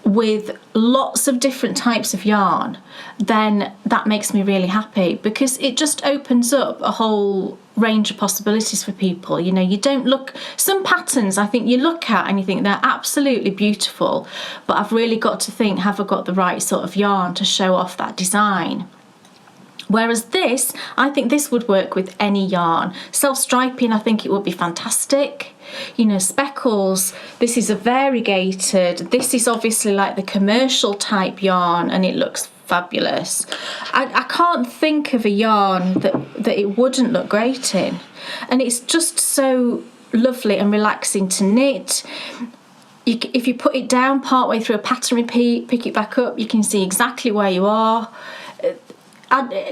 with lots of different types of yarn, then that makes me really happy, because it just opens up a whole range of possibilities for people. You know, you don't look, some patterns I think you look at and you think they're absolutely beautiful, but I've really got to think, have I got the right sort of yarn to show off that design? Whereas this, I think this would work with any yarn. Self-striping, I think it would be fantastic. You know, speckles, this is a variegated, this is obviously like the commercial type yarn, and it looks fabulous. I can't think of a yarn that it wouldn't look great in. And it's just so lovely and relaxing to knit. If you put it down partway through a pattern repeat, pick it back up, you can see exactly where you are.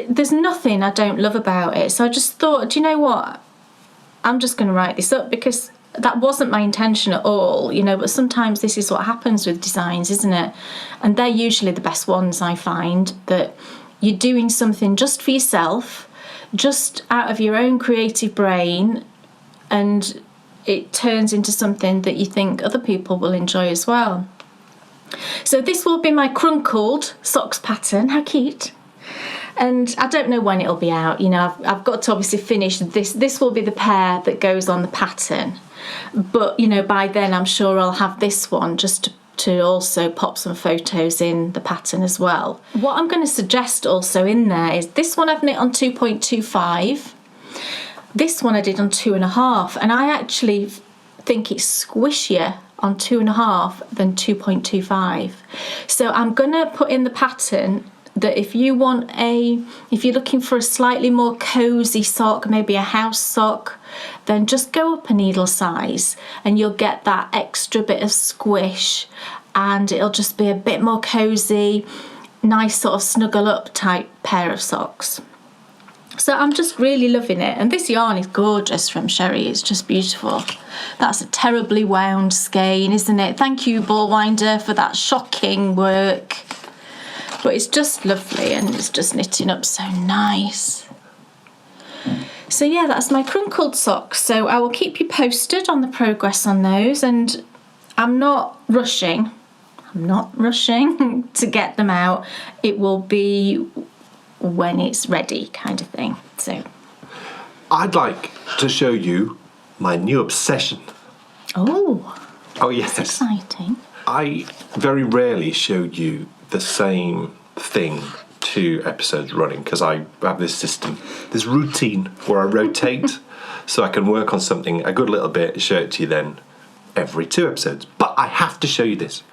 There's nothing I don't love about it. So I just thought, do you know what? I'm just going to write this up, because that wasn't my intention at all, you know, but sometimes this is what happens with designs, isn't it? And they're usually the best ones, I find, that you're doing something just for yourself, just out of your own creative brain, and it turns into something that you think other people will enjoy as well. So this will be my crunkled socks pattern. How cute. And I don't know when it'll be out, you know, I've got to obviously finish this. This will be the pair that goes on the pattern. But, you know, by then I'm sure I'll have this one just to also pop some photos in the pattern as well. What I'm going to suggest also in there is this one I've knit on 2.25. This one I did on 2.5. And I actually think it's squishier on 2.5 than 2.25. So I'm going to put in the pattern that if you're looking for a slightly more cozy sock, maybe a house sock, then just go up a needle size and you'll get that extra bit of squish, and it'll just be a bit more cozy, nice sort of snuggle up type pair of socks. So I'm just really loving it, and this yarn is gorgeous from Sherry. It's just beautiful. That's a terribly wound skein, isn't it? Thank you, Ball Winder, for that shocking work. But it's just lovely, and it's just knitting up so nice. So yeah, that's my crunkled socks. So I will keep you posted on the progress on those, and I'm not rushing to get them out. It will be when it's ready, kind of thing. So I'd like to show you my new obsession. Oh Yes. that's exciting. I very rarely showed you the same thing 2 episodes running, because I have this system, this routine where I rotate so I can work on something a good little bit, show it to you then every 2 episodes. But I have to show you this.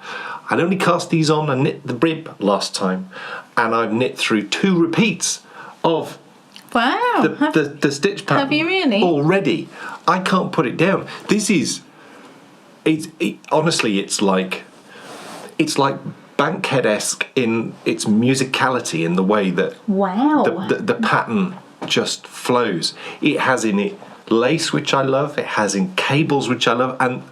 I'd only cast these on and knit the bib last time, and I've knit through 2 repeats of the stitch pattern. Have you really? Already. I can't put it down. This is honestly, it's like Bankhead-esque in its musicality, in the way that the pattern just flows. It has in it lace, which I love. It has in cables, which I love, and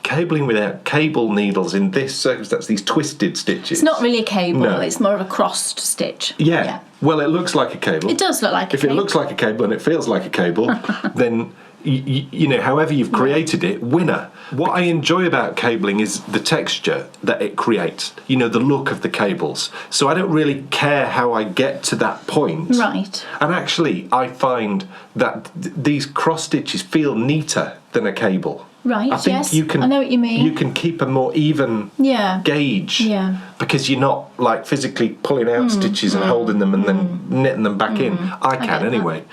cabling without cable needles in this circumstance, these twisted stitches. It's not really a cable, No. It's more of a crossed stitch. Yeah. Well, it looks like a cable. It does look like a If cable. it looks like a cable and it feels like a cable, then you know, however you've created it, winner. What I enjoy about cabling is the texture that it creates, you know, the look of the cables. So I don't really care how I get to that point. Right. And actually, I find that these cross stitches feel neater than a cable. Right, I think yes, you can, I know what you mean. You can keep a more even gauge. Yeah. Because you're not like physically pulling out stitches and holding them and then knitting them back in. I can anyway.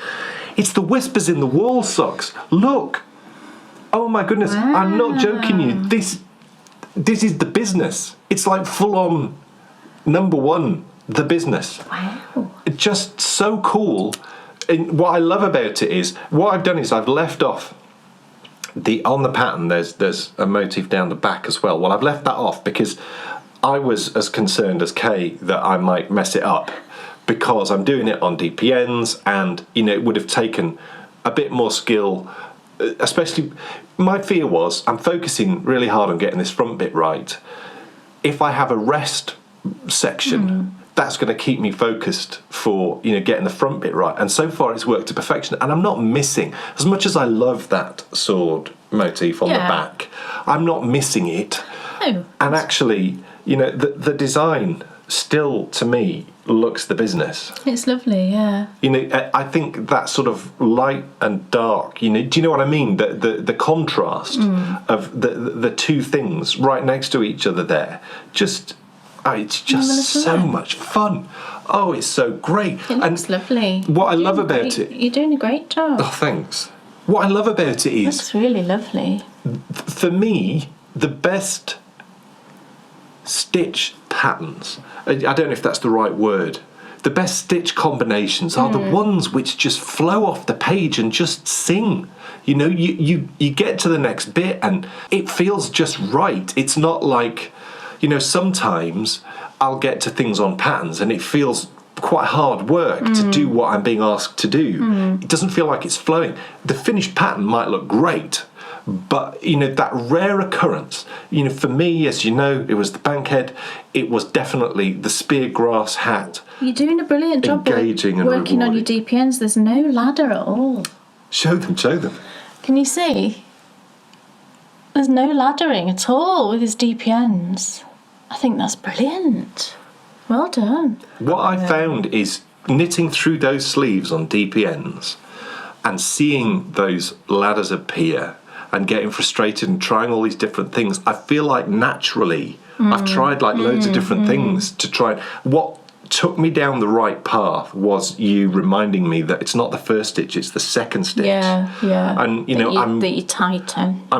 It's the whispers in the wall socks. Look. Oh my goodness. Wow. I'm not joking you. This is the business. It's like full on #1, the business. Wow. Just so cool. And what I love about it is, what I've done is I've left off on the pattern there's a motif down the back as well. Well, I've left that off because I was as concerned as Kay that I might mess it up, because I'm doing it on DPNs, and you know, it would have taken a bit more skill. Especially, my fear was, I'm focusing really hard on getting this front bit right. If I have a rest section, that's going to keep me focused for, you know, getting the front bit right. And so far it's worked to perfection. And I'm not missing, as much as I love that sword motif on the back, I'm not missing it. No. And actually, you know, the design still, to me, looks the business. It's lovely, yeah. You know, I think that sort of light and dark, you know, do you know what I mean? The contrast of the two things right next to each other there, just, it's just so much fun. Oh, it's so great. It looks lovely. What I love about it... You're doing a great job. Oh, thanks. What I love about it is... Looks really lovely. For me, the best stitch patterns, I don't know if that's the right word, the best stitch combinations are the ones which just flow off the page and just sing. You know, you get to the next bit and it feels just right. It's not like, you know, sometimes I'll get to things on patterns and it feels quite hard work to do what I'm being asked to do. It doesn't feel like it's flowing. The finished pattern might look great, but, you know, that rare occurrence, you know, for me, as you know, it was the bankhead, it was definitely the spear grass hat. You're doing a brilliant job engaging and working on your rewarding. DPNs. There's no ladder at all. Show them. Can you see? There's no laddering at all with his DPNs. I think that's brilliant. Well done. What I found is knitting through those sleeves on DPNs and seeing those ladders appear and getting frustrated and trying all these different things, I feel like naturally I've tried like loads of different things to try. What took me down the right path was you reminding me that it's not the first stitch, it's the second stitch. Yeah. And you know, I'm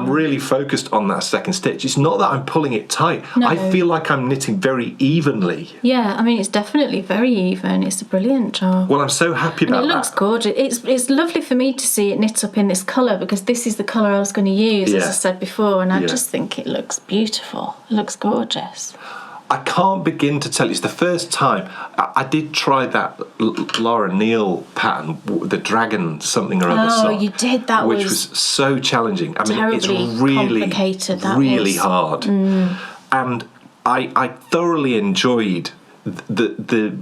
really focused on that second stitch. It's not that I'm pulling it tight. No. I feel like I'm knitting very evenly. Yeah, I mean, it's definitely very even. It's a brilliant job. Well, I'm so happy about that. And it looks gorgeous. It's lovely for me to see it knit up in this colour because this is the colour I was going to use, as I said before, and I just think it looks beautiful. It looks gorgeous. I can't begin to tell you. It's the first time I did try that Laura Neal pattern, the dragon something or other. Oh, you did. That which was so challenging. I mean, it's really complicated. Really hard, and I thoroughly enjoyed the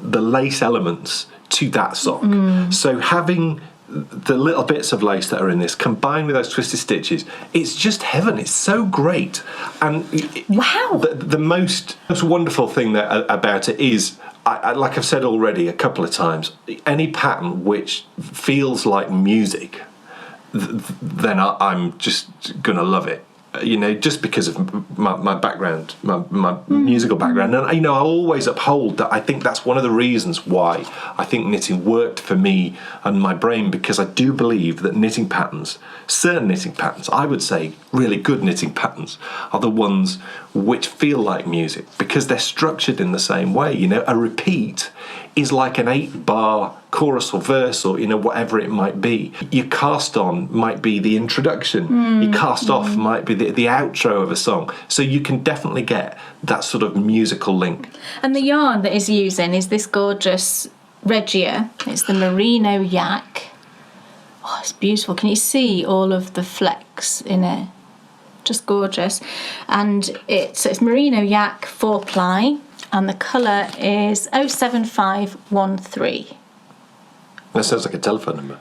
lace elements to that sock. So having the little bits of lace that are in this combined with those twisted stitches, it's just heaven. It's so great. And wow, the most wonderful thing about it is, I, like I've said already a couple of times, any pattern which feels like music, then I'm just gonna love it. You know, just because of my background, my musical background. And, you know, I always uphold that. I think that's one of the reasons why I think knitting worked for me and my brain, because I do believe that knitting patterns, certain knitting patterns, I would say really good knitting patterns, are the ones which feel like music because they're structured in the same way. You know, a repeat is like an 8-bar chorus or verse, or, you know, whatever it might be. Your cast on might be the introduction. Your cast off might be the outro of a song. So you can definitely get that sort of musical link. And the yarn that he's using is this gorgeous Regia. It's the Merino Yak. Oh, it's beautiful. Can you see all of the flecks in it? Just gorgeous. And it's Merino Yak 4-ply. And the colour is 07513. That sounds like a telephone number.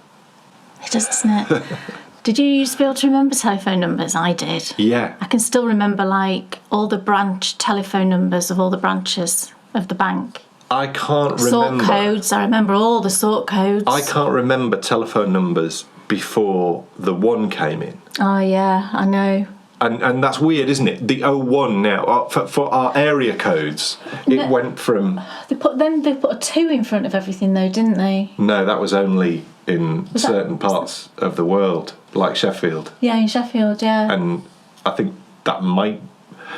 It does, doesn't it? Did you used to be able to remember telephone numbers? I did. Yeah. I can still remember, like, all the branch telephone numbers of all the branches of the bank. I can't remember. Sort codes. I remember all the sort codes. I can't remember telephone numbers before the 1 came in. Oh, yeah, I know. And that's weird, isn't it? The 01 now, for our area codes, it went from... They put a 2 in front of everything, though, didn't they? No, that was only in certain parts of the world, like Sheffield. Yeah, in Sheffield, yeah. And I think that might...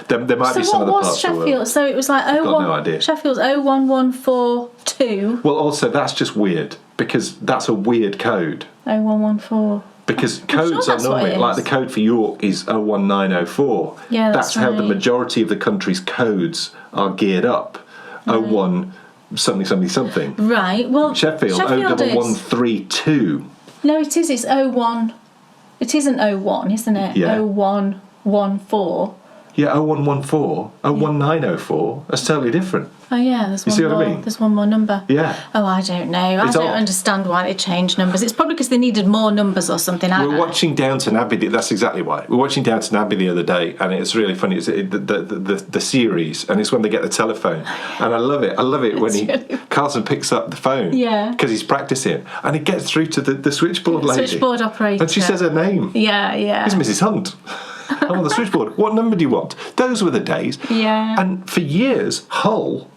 There might be some other parts of the world. So it was like I've got no idea. Sheffield's 01142. Well, also, that's just weird, because that's a weird code. 0114. Because codes are normally, like the code for York is 01904. Yeah, that's how the majority of the country's codes are geared up. 01 something. Right, well, Sheffield 01132. No, it is. It's 01. It isn't 01, isn't it? Yeah. 0114. Yeah, 0114, 01904, that's totally different. Oh yeah, there's one see more. what I mean? There's one more number. Yeah. Oh, I don't know. I don't understand why they changed numbers. It's probably because they needed more numbers or something. We're watching Downton Abbey. That's exactly why. We're watching Downton Abbey the other day, and it's really funny. It's the series, and it's when they get the telephone, and I love it. I love it when Carlson picks up the phone. Yeah. Because he's practicing, and he gets through to the switchboard lady. Switchboard operator. And she says her name. Yeah, yeah. It's Mrs. Hunt. I'm on the switchboard. What number do you want? Those were the days. Yeah. And for years, Hull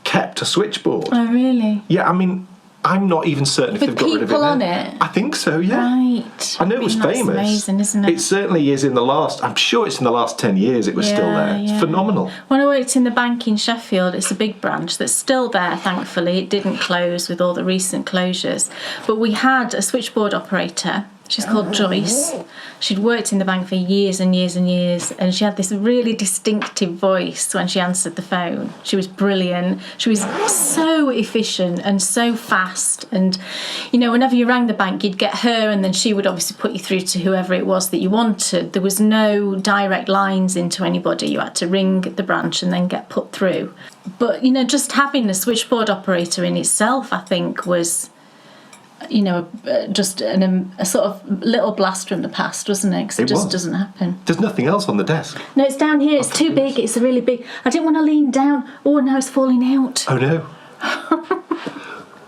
kept a switchboard. Oh, really? Yeah, I mean, I'm not even certain if they've got rid of it. With people on it? I think so, yeah. Right. I know it was famous. That's amazing, isn't it? It certainly is I'm sure it's in the last 10 years it was still there. It's phenomenal. When I worked in the bank in Sheffield, it's a big branch that's still there, thankfully. It didn't close with all the recent closures. But we had a switchboard operator. She's called Joyce. She'd worked in the bank for years and years and years, and she had this really distinctive voice when she answered the phone. She was brilliant. She was so efficient and so fast. And, you know, whenever you rang the bank, you'd get her, and then she would obviously put you through to whoever it was that you wanted. There was no direct lines into anybody. You had to ring the branch and then get put through. But, you know, just having a switchboard operator in itself, I think, was, you know, just a sort of little blast from the past, wasn't it? Because it just doesn't happen. There's nothing else on the desk. No, it's down here. It's too big. It's really big. I didn't want to lean down. Oh, now it's falling out. Oh, no.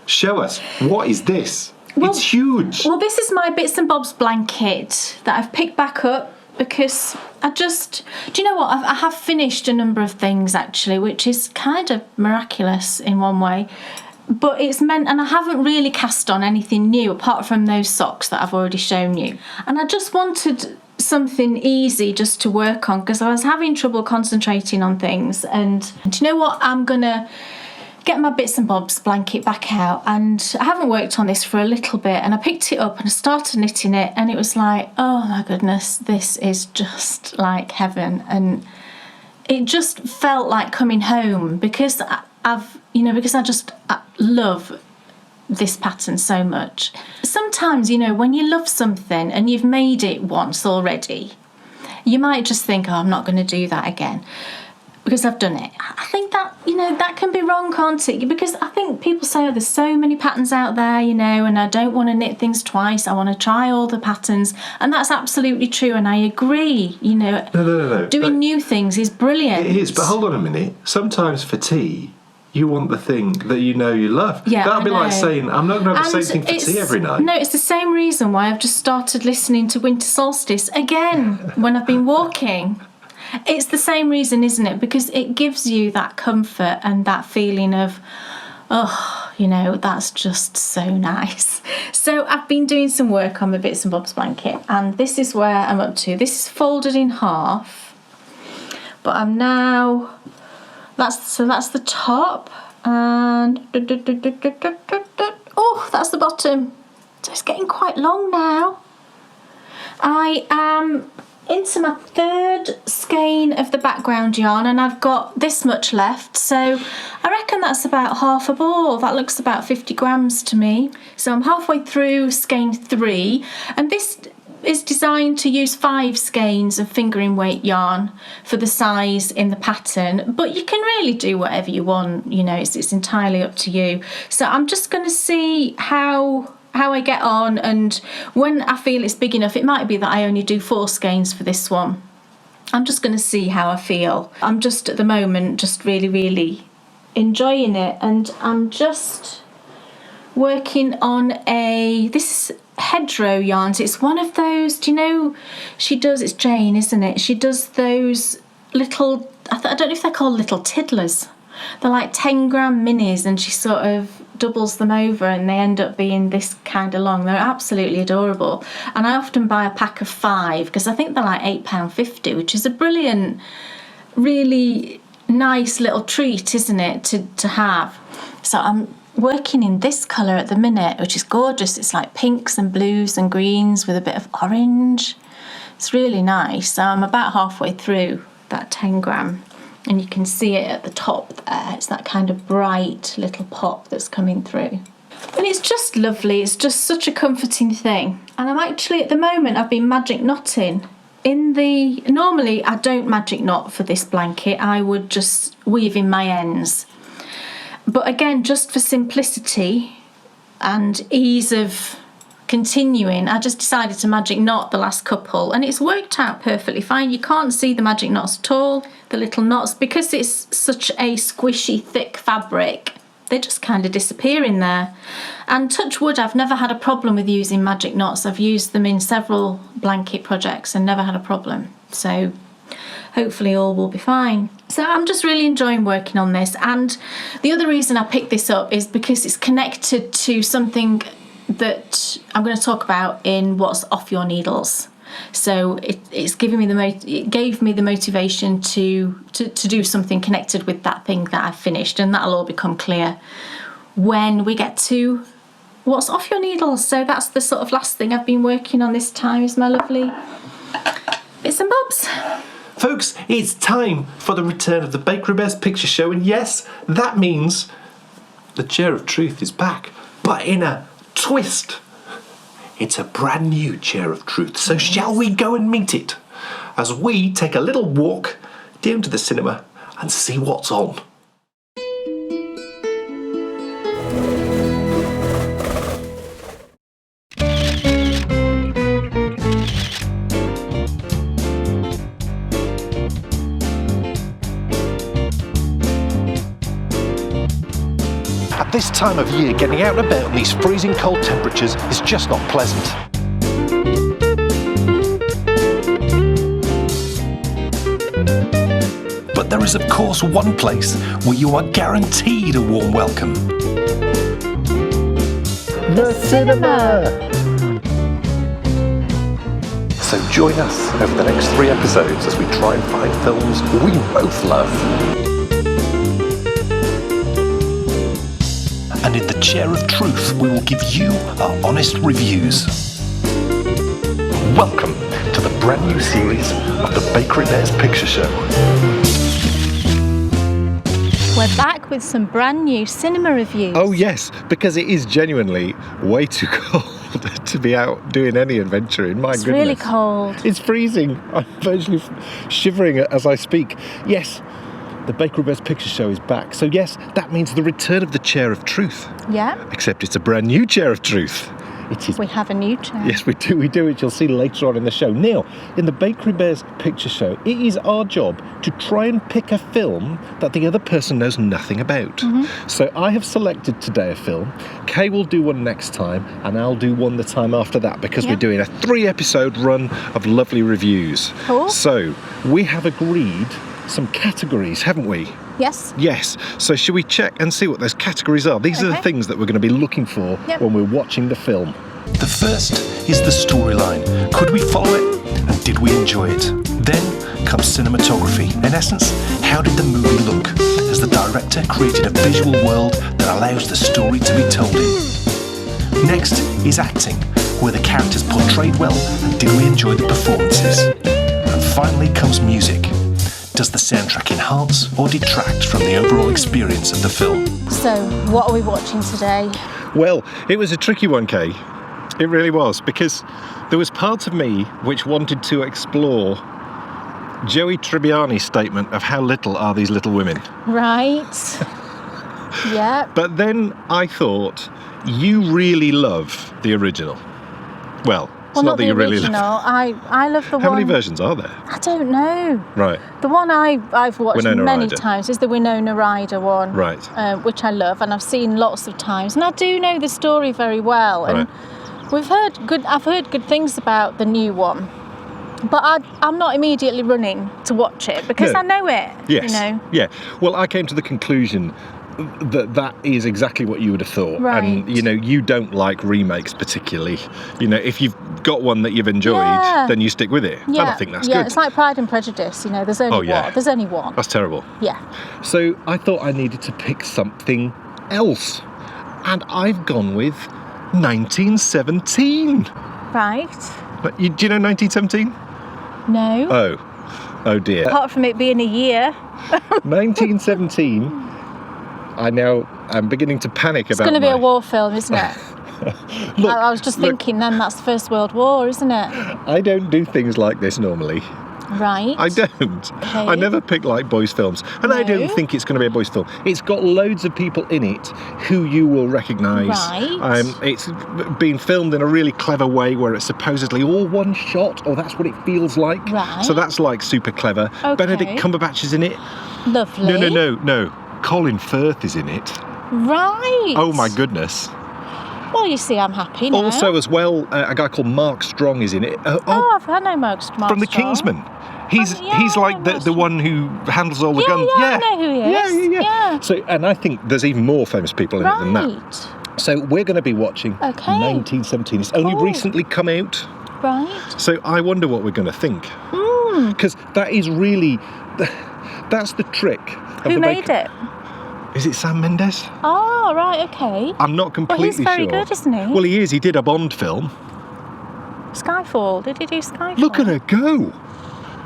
Show us. What is this? Well, it's huge. Well, this is my Bits and Bobs blanket that I've picked back up because do you know what? I have finished a number of things, actually, which is kind of miraculous in one way. But it's meant, and I haven't really cast on anything new apart from those socks that I've already shown you. And I just wanted something easy just to work on because I was having trouble concentrating on things. And do you know what? I'm going to get my Bits and Bobs blanket back out. And I haven't worked on this for a little bit. And I picked it up and I started knitting it. And it was like, oh my goodness, this is just like heaven. And it just felt like coming home because I love this pattern so much. Sometimes, you know, when you love something and you've made it once already, you might just think, oh, I'm not going to do that again because I've done it. I think that, you know, that can be wrong, can't it? Because I think people say, oh, there's so many patterns out there, you know, and I don't want to knit things twice. I want to try all the patterns. And that's absolutely true. And I agree, you know. No. Doing new things is brilliant. It is, but hold on a minute. Sometimes for tea, you want the thing that you know you love. Yeah, that'd be like saying, I'm not going to have the same thing for tea every night. No, it's the same reason why I've just started listening to Winter Solstice again when I've been walking. It's the same reason, isn't it? Because it gives you that comfort and that feeling of, oh, you know, that's just so nice. So I've been doing some work on my Bits and Bobs blanket, and this is where I'm up to. This is folded in half, but I'm now... That's the top, and oh, that's the bottom. So it's getting quite long now. I am into my third skein of the background yarn, and I've got this much left. So I reckon that's about half a ball. That looks about 50 grams to me. So I'm halfway through skein 3, and this is designed to use 5 skeins of fingering weight yarn for the size in the pattern, but you can really do whatever you want, you know, it's entirely up to you. So I'm just going to see how I get on, and when I feel it's big enough, it might be that I only do 4 skeins for this one. I'm just going to see how I feel. I'm just at the moment just really enjoying it, and I'm just working on this hedgerow yarns. It's one of those, do you know, it's Jane, isn't it? She does those little, I don't know if they're called little tiddlers. They're like 10 gram minis, and she sort of doubles them over and they end up being this kind of long. They're absolutely adorable, and I often buy a pack of 5 because I think they're like £8.50, which is a brilliant, really nice little treat, isn't it, to have. So I'm working in this colour at the minute, which is gorgeous. It's like pinks and blues and greens with a bit of orange. It's really nice. So I'm about halfway through that 10 gram, and you can see it at the top there. It's that kind of bright little pop that's coming through. And it's just lovely. It's just such a comforting thing. And I'm actually, at the moment, I've been magic knotting Normally I don't magic knot for this blanket. I would just weave in my ends. But again, just for simplicity and ease of continuing, I just decided to magic knot the last couple, and it's worked out perfectly fine. You can't see the magic knots at all, the little knots, because it's such a squishy, thick fabric. They just kind of disappear in there. And touch wood, I've never had a problem with using magic knots. I've used them in several blanket projects and never had a problem. So hopefully all will be fine. So I'm just really enjoying working on this. And the other reason I picked this up is because it's connected to something that I'm going to talk about in What's Off Your Needles. So it gave me the motivation to do something connected with that thing that I've finished, and that'll all become clear when we get to What's Off Your Needles. So that's the sort of last thing I've been working on this time, is my lovely bits and bobs. Folks, it's time for the return of the Bakery Bears Picture Show, and yes, that means the Chair of Truth is back, but in a twist. It's a brand new Chair of Truth, so shall we go and meet it as we take a little walk down to the cinema and see what's on. At this time of year, getting out and about in these freezing cold temperatures is just not pleasant. But there is of course one place where you are guaranteed a warm welcome. The cinema! So join us over the next 3 episodes as we try and find films we both love. And in the Chair of Truth, we will give you our honest reviews. Welcome to the brand new series of the Bakery Bears Picture Show. We're back with some brand new cinema reviews. Oh yes, because it is genuinely way too cold to be out doing any adventuring. My goodness. It's really cold. It's freezing. I'm virtually shivering as I speak. Yes. The Bakery Bears Picture Show is back. So yes, that means the return of the Chair of Truth. Yeah. Except it's a brand new Chair of Truth. It is. We have a new chair. Yes, we do, which you'll see later on in the show. Now, in the Bakery Bears Picture Show, it is our job to try and pick a film that the other person knows nothing about. Mm-hmm. So I have selected today a film. Kay will do one next time, and I'll do one the time after that, because we're doing a 3-episode run of lovely reviews. Cool. So we have agreed some categories, haven't we? Yes. Yes. So should we check and see what those categories are? These are the things that we're going to be looking for when we're watching the film. The first is the storyline. Could we follow it? And did we enjoy it? Then comes cinematography. In essence, how did the movie look? Has the director created a visual world that allows the story to be told in? Next is acting. Were the characters portrayed well? And did we enjoy the performances? And finally comes music. Does the soundtrack enhance or detract from the overall experience of the film? So, what are we watching today? Well, it was a tricky one, Kay. It really was, because there was parts of me which wanted to explore Joey Tribbiani's statement of how little are these little women. Right. Yeah. But then I thought, you really love the original. Well, it's not that you really love. I love the one. How many versions are there? I don't know. Right. The one I've watched Winona many Ryder. times is the Winona Ryder one. Right. Which I love, and I've seen lots of times, and I do know the story very well. And I've heard good things about the new one, but I'm not immediately running to watch it because I know it. Yes. You know. Yeah. Well, I came to the conclusion that is exactly what you would have thought. Right. And you don't like remakes particularly. If you've got one that you've enjoyed, then you stick with it. Yeah. And I think that's good. Yeah, it's like Pride and Prejudice. There's only one. There's only one. That's terrible. Yeah. So I thought I needed to pick something else, and I've gone with 1917. Right. Do you know 1917? No. Oh dear. Apart from it being a year. 1917. I now am beginning to panic about. It's going to be a war film, isn't it? Look, I was just thinking then that's the First World War, isn't it? I don't do things like this normally. Right. I don't. Okay. I never pick like boys' films. And I don't No. think it's going to be a boys' film. It's got loads of people in it who you will recognise. Right. It's been filmed in a really clever way where it's supposedly all one shot, or that's what it feels like. Right. So that's like super clever. Okay. Benedict Cumberbatch is in it. Lovely. No. Colin Firth is in it. Right. Oh my goodness. Well, you see, I'm happy now. Also, as well, a guy called Mark Strong is in it. I know Mark Strong. From The Kingsman. He's like the one who handles all the guns. Yeah, I know who he is. Yeah. So, and I think there's even more famous people in it than that. Right. So we're going to be watching 1917. It's only recently come out. Right. So I wonder what we're going to think. Because that is really, that's the trick. Who made it? Is it Sam Mendes? Oh, right, okay. I'm not completely sure. Well, he's very good, isn't he? Well, he is. He did a Bond film. Skyfall. Did he do Skyfall? Look at her go.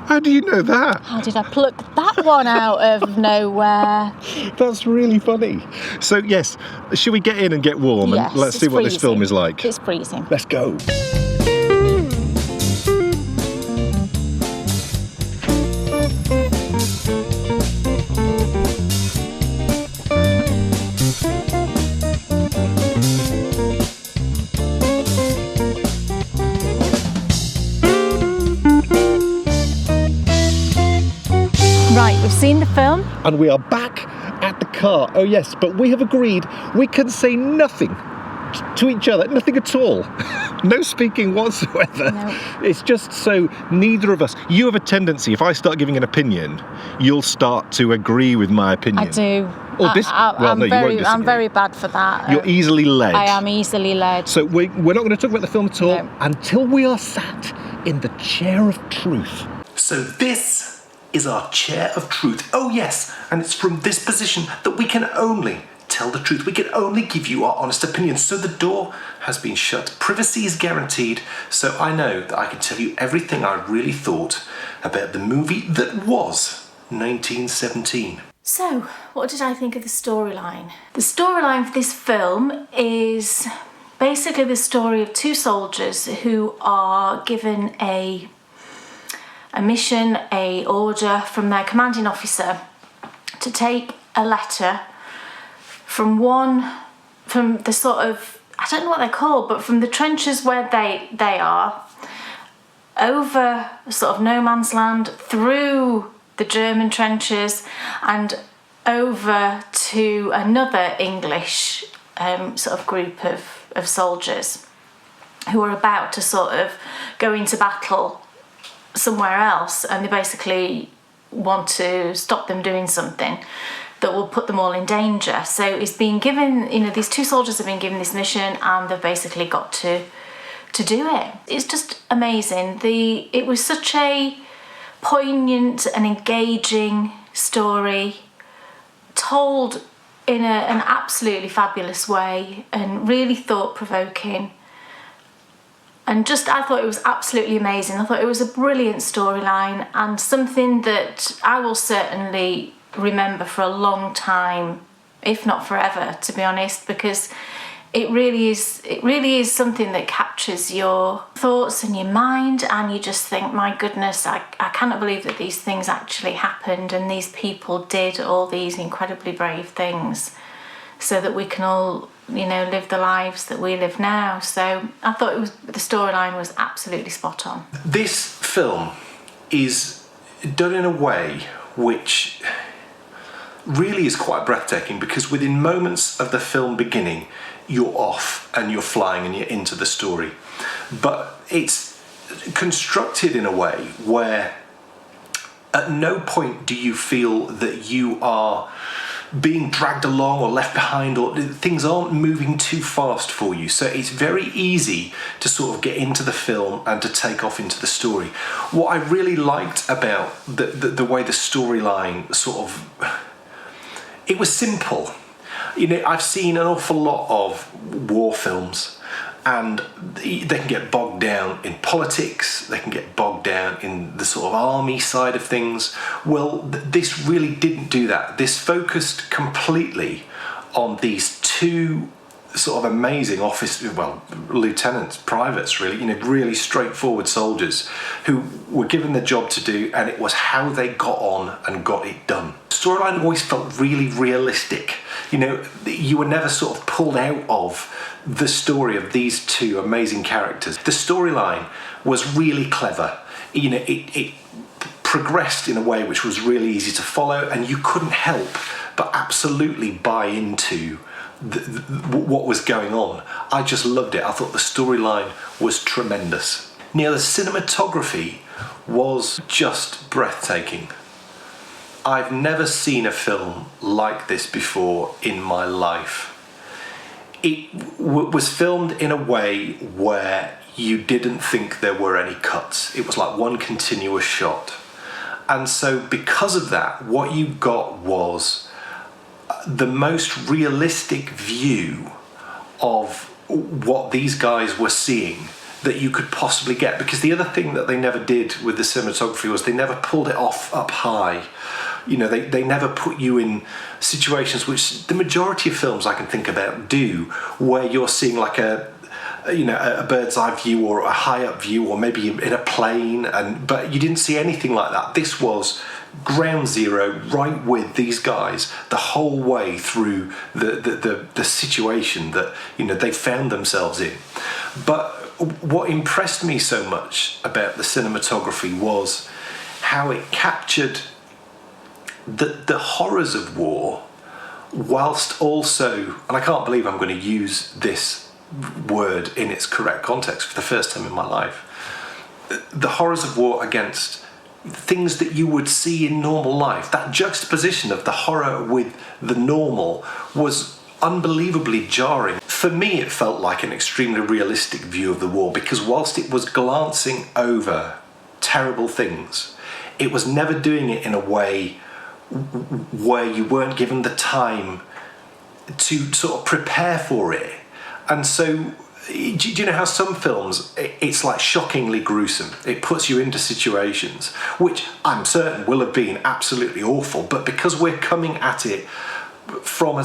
How do you know that? How did I pluck that one out of nowhere? That's really funny. So, yes, should we get in and get warm and let's see what this film is like? It's freezing. Let's go. Right, we've seen the film. And we are back at the car. Oh, yes, but we have agreed we can say nothing to each other, nothing at all. No speaking whatsoever. No. It's just so neither of us. You have a tendency, if I start giving an opinion, you'll start to agree with my opinion. I do. Or you won't disagree. I'm very bad for that. You're easily led. I am easily led. So we're not going to talk about the film at all No. until we are sat in the chair of truth. So this is our chair of truth. Oh yes, and it's from this position that we can only tell the truth. We can only give you our honest opinion. So the door has been shut. Privacy is guaranteed. So I know that I can tell you everything I really thought about the movie that was 1917. So, what did I think of the storyline? The storyline for this film is basically the story of two soldiers who are given a mission, a order from their commanding officer to take a letter from the sort of, I don't know what they're called, but from the trenches where they are, over sort of no man's land, through the German trenches and over to another English sort of group of soldiers who are about to sort of go into battle somewhere else, and they basically want to stop them doing something that will put them all in danger. So it's been given, these two soldiers have been given this mission and they've basically got to do it. It's just amazing. It was such a poignant and engaging story, told in an absolutely fabulous way and really thought-provoking. And I thought it was absolutely amazing. I thought it was a brilliant storyline and something that I will certainly remember for a long time, if not forever, to be honest, because it really is something that captures your thoughts and your mind, and you just think, my goodness, I cannot believe that these things actually happened and these people did all these incredibly brave things so that we can all live the lives that we live now. So I thought the storyline was absolutely spot on. This film is done in a way which really is quite breathtaking, because within moments of the film beginning, you're off and you're flying and you're into the story. But it's constructed in a way where at no point do you feel that you are being dragged along or left behind, or things aren't moving too fast for you. So it's very easy to sort of get into the film and to take off into the story. What I really liked about the way the storyline sort of, it was simple. I've seen an awful lot of war films, and they can get bogged down in politics, they can get bogged down in the sort of army side of things. Well, this really didn't do that. This focused completely on these two sort of amazing lieutenants, privates, really, really straightforward soldiers who were given the job to do, and it was how they got on and got it done. The storyline always felt really realistic. You were never sort of pulled out of the story of these two amazing characters. The storyline was really clever. It progressed in a way which was really easy to follow, and you couldn't help but absolutely buy into what was going on. I just loved it. I thought the storyline was tremendous. The cinematography was just breathtaking. I've never seen a film like this before in my life. It was filmed in a way where you didn't think there were any cuts. It was like one continuous shot. And so because of that, what you got was the most realistic view of what these guys were seeing that you could possibly get. Because the other thing that they never did with the cinematography was they never pulled it off up high. They never put you in situations which the majority of films I can think about do, where you're seeing like a bird's eye view or a high up view, or maybe in a plane, but you didn't see anything like that. This was ground zero, right with these guys the whole way through the situation that they found themselves in. But what impressed me so much about the cinematography was how it captured the horrors of war, whilst also, and I can't believe I'm going to use this word in its correct context for the first time in my life, the horrors of war against things that you would see in normal life. That juxtaposition of the horror with the normal was unbelievably jarring. For me, it felt like an extremely realistic view of the war, because whilst it was glancing over terrible things, it was never doing it in a way where you weren't given the time to sort of prepare for it. And so, do you know how some films, it's like shockingly gruesome? It puts you into situations which I'm certain will have been absolutely awful, but because we're coming at it from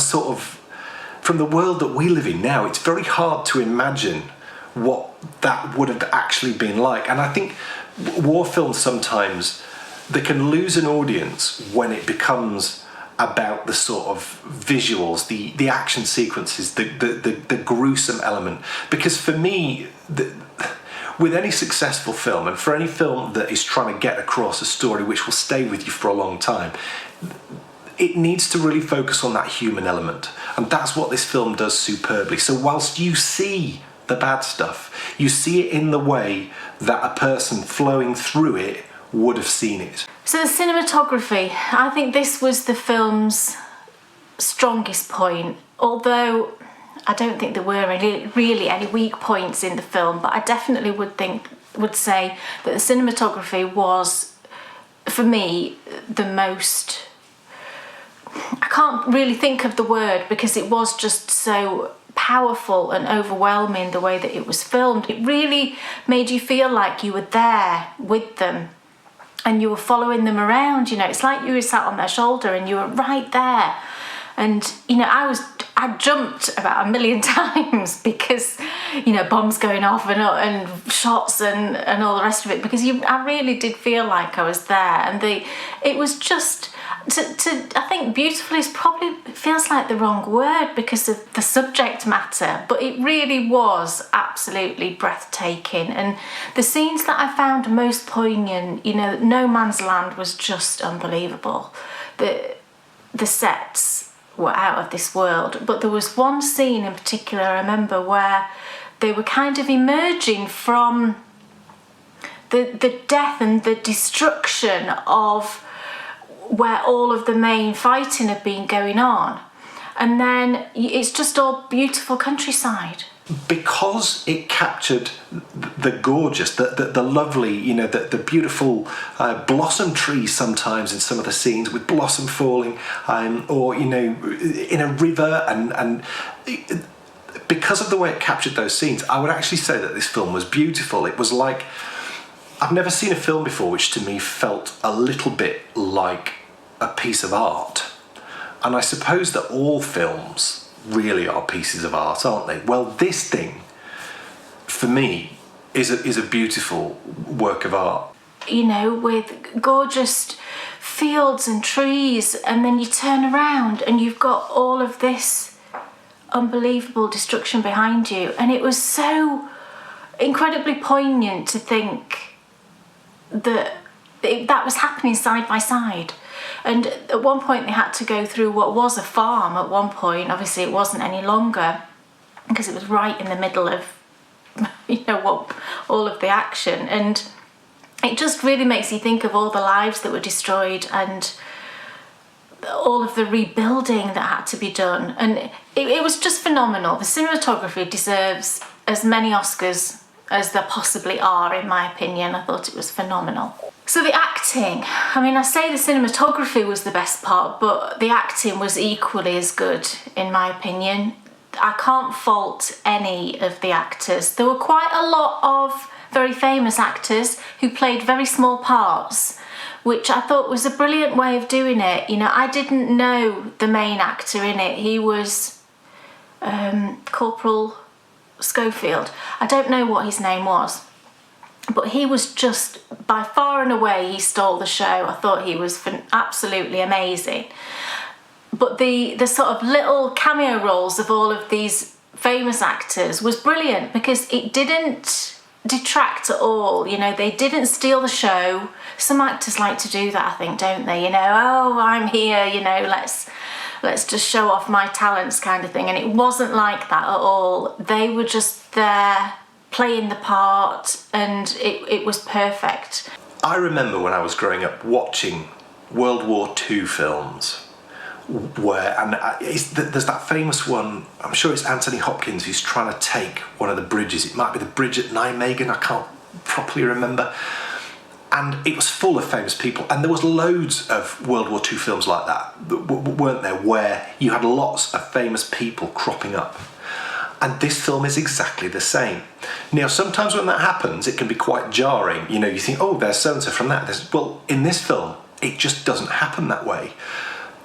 the world that we live in now, it's very hard to imagine what that would have actually been like. And I think war films sometimes, they can lose an audience when it becomes about the sort of visuals, the action sequences, the gruesome element. Because for me, with any successful film, and for any film that is trying to get across a story which will stay with you for a long time, it needs to really focus on that human element. And that's what this film does superbly. So whilst you see the bad stuff, you see it in the way that a person flowing through it would have seen it. So the cinematography, I think this was the film's strongest point, although I don't think there were really any weak points in the film, but I definitely would say that the cinematography was, for me, the most... I can't really think of the word, because it was just so powerful and overwhelming the way that it was filmed. It really made you feel like you were there with them and you were following them around. It's like you were sat on their shoulder and you were right there. And I jumped about 1,000,000 times because bombs going off and shots and all the rest of it, because I really did feel like I was there. And it was just I think beautiful is probably feels like the wrong word because of the subject matter, but it really was absolutely breathtaking. And the scenes that I found most poignant, No Man's Land was just unbelievable. The sets were out of this world, but there was one scene in particular I remember where they were kind of emerging from the death and the destruction of where all of the main fighting had been going on, and then it's just all beautiful countryside. Because it captured the gorgeous, the lovely, the beautiful blossom trees sometimes in some of the scenes with blossom falling, or in a river, and because of the way it captured those scenes, I would actually say that this film was beautiful. It was like, I've never seen a film before which to me felt a little bit like a piece of art. And I suppose that all films really are pieces of art, aren't they? Well, this thing, for me, is a beautiful work of art. You know, with gorgeous fields and trees, and then you turn around and you've got all of this unbelievable destruction behind you. And it was so incredibly poignant to think that that was happening side by side. And at one point they had to go through what was a farm at one point. Obviously it wasn't any longer, because it was right in the middle of, you know, what, all of the action. And it just really makes you think of all the lives that were destroyed and all of the rebuilding that had to be done. And it was just phenomenal. The cinematography deserves as many Oscars as there possibly are, in my opinion. I thought it was phenomenal. So the acting, I mean, I say the cinematography was the best part, but the acting was equally as good, in my opinion. I can't fault any of the actors. There were quite a lot of very famous actors who played very small parts, which I thought was a brilliant way of doing it. You know, I didn't know the main actor in it. He was Corporal Schofield. I don't know what his name was, but he was just, by far and away, he stole the show. I thought he was absolutely amazing. But the sort of little cameo roles of all of these famous actors was brilliant, because it didn't detract at all. You know, they didn't steal the show. Some actors like to do that, I think, don't they? You know, oh, I'm here, you know, let's just show off my talents kind of thing. And it wasn't like that at all. They were just there playing the part, and it was perfect. I remember when I was growing up watching World War II films, there's that famous one, I'm sure it's Anthony Hopkins, who's trying to take one of the bridges. It might be the bridge at Nijmegen, I can't properly remember. And it was full of famous people, and there was loads of World War II films like that, weren't there, where you had lots of famous people cropping up. And this film is exactly the same. Now, sometimes when that happens, it can be quite jarring. You know, you think, oh, there's so-and-so from that. Well, in this film, it just doesn't happen that way.